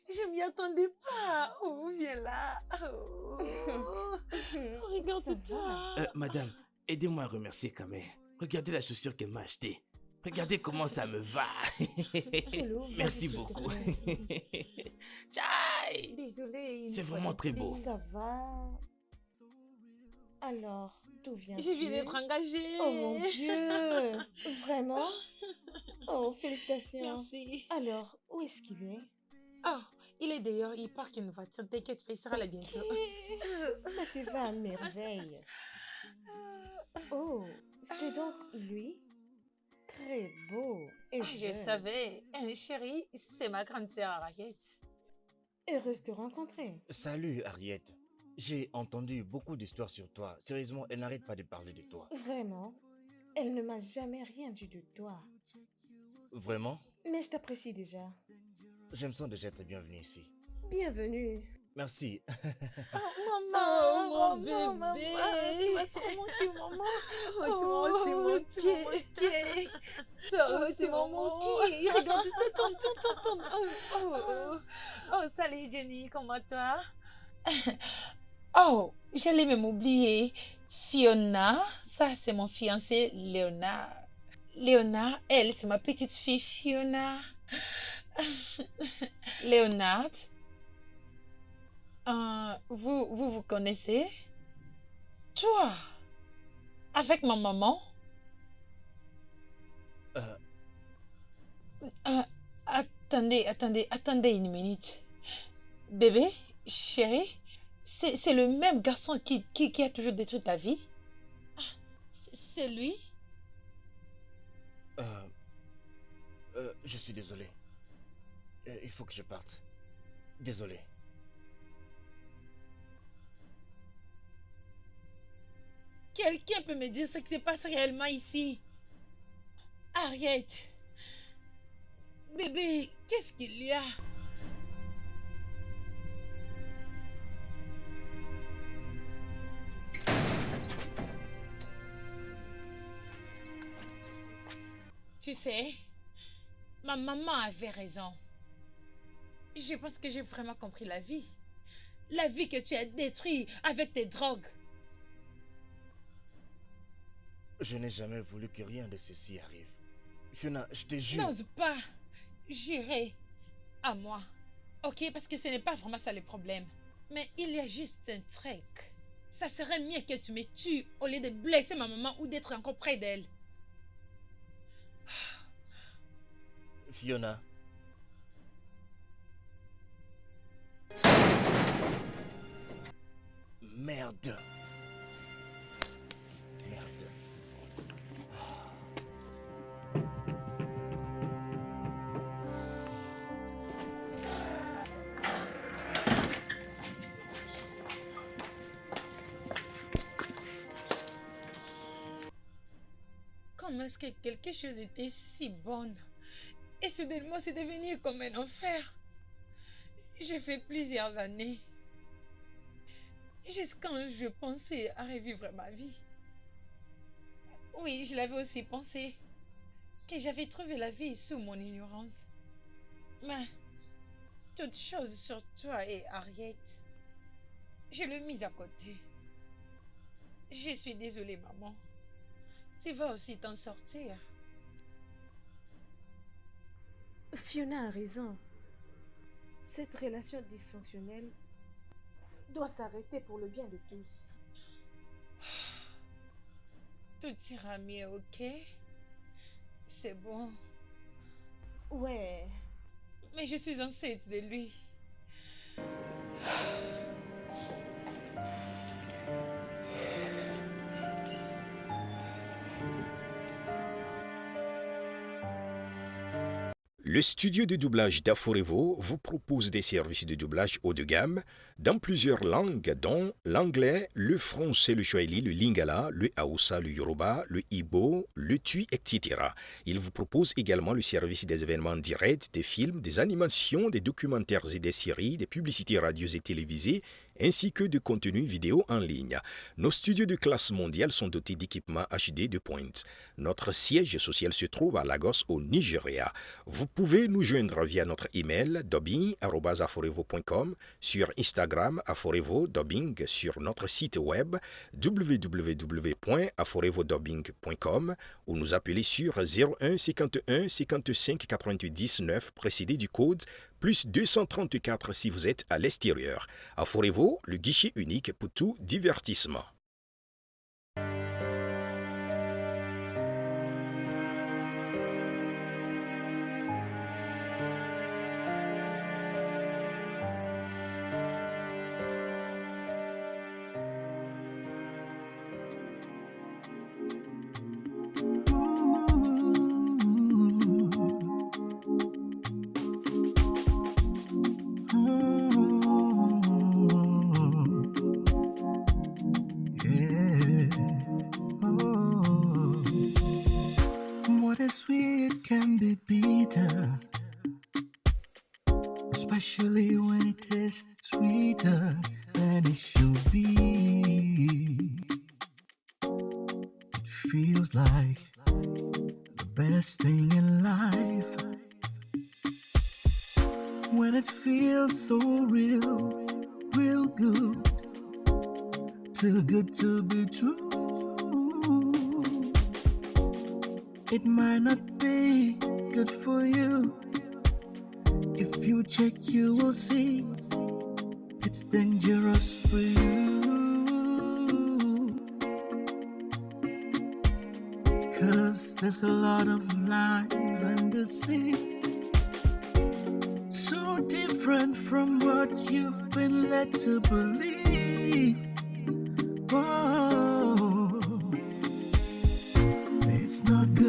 je m'y attendais pas! Oh, viens là! Oh, regarde-toi! Madame, aidez-moi à remercier Kamé. Regardez la chaussure qu'elle m'a achetée. Regardez comment ça me va. Hello, vas-y, Merci s'il te beaucoup. plaît. Tchai! Désolée. une C'est fois vraiment de très beau. plus. Ça va. Alors, d'où viens-tu? Je viens d'être engagée. Oh mon Dieu! Vraiment? Oh, félicitations. Merci. Alors, où est-ce qu'il est? Oh, il est d'ailleurs, il parque une voiture. T'inquiète pas, il sera là bientôt. Ça te va à merveille. Oh, c'est donc lui? Très beau et Je jeune. savais. Chérie, c'est ma grande sœur à Raquette. Heureuse de te rencontrer. Salut, Harriet. J'ai entendu beaucoup d'histoires sur toi. Sérieusement, elle n'arrête pas de parler de toi. Vraiment, elle ne m'a jamais rien dit de toi. Vraiment? Mais je t'apprécie déjà. Je me sens déjà très bienvenue ici. Bienvenue. Merci. Oh, mon bébé. Tu vas trop manquer, maman. Toi aussi, mon manqué. Toi aussi, mon manqué. Regarde, Oh, salut Jenny, comment toi? Oh, j'allais même oublier. Fiona, ça c'est mon fiancé Léonard. Léonard, elle, c'est ma petite fille Fiona. Léonard, vous connaissez? Toi, avec ma maman? Attendez une minute. Bébé, chérie, c'est le même garçon qui a toujours détruit ta vie? Ah, c'est lui? Je suis désolé. Il faut que je parte. Désolé. Quelqu'un peut me dire ce qui se passe réellement ici? Arrête. Bébé, qu'est-ce qu'il y a? Tu sais, ma maman avait raison. Je pense que j'ai vraiment compris la vie. La vie que tu as détruite avec tes drogues. Je n'ai jamais voulu que rien de ceci arrive. Fiona, je te jure. N'ose pas jurer à moi. Ok, parce que ce n'est pas vraiment ça le problème. Mais il y a juste un truc. Ça serait mieux que tu me tues au lieu de blesser ma maman ou d'être encore près d'elle. Fiona. Merde. Merde. Comment est-ce que quelque chose était si bon et soudainement c'est devenu comme un enfer? J'ai fait plusieurs années. Jusqu'à quand je pensais à revivre ma vie. Oui, je l'avais aussi pensé. Que j'avais trouvé la vie sous mon ignorance. Mais, toute chose sur toi et Harriet, je l'ai mise à côté. Je suis désolée, maman. Tu vas aussi t'en sortir. Fiona a raison. Cette relation dysfonctionnelle doit s'arrêter pour le bien de tous. Tout ira mieux, ok? C'est bon. Ouais. Mais je suis enceinte de lui. Le studio de doublage d'Aforevo vous propose des services de doublage haut de gamme dans plusieurs langues, dont l'anglais, le français, le swahili, le lingala, le haoussa, le yoruba, le igbo, le tui, etc. Il vous propose également le service des événements directs, des films, des animations, des documentaires et des séries, des publicités radios et télévisées, ainsi que de contenus vidéo en ligne. Nos studios de classe mondiale sont dotés d'équipements HD de pointe. Notre siège social se trouve à Lagos, au Nigeria. Vous pouvez nous joindre via notre email dubbing@aforevo.com, sur Instagram aforevo-dubbing, sur notre site web www.aforevodubbing.com ou nous appeler sur 01 51 55 90 9 précédé du code plus 234 si vous êtes à l'extérieur. Aforevo, le guichet unique pour tout divertissement. Ooh. feels like the best thing in life. When it feels so real, real good, too good to be true. It might not be good for you. If you check, you will see it's dangerous for you. 'Cause there's a lot of lies and deceit, so different from what you've been led to believe. Oh, it's not good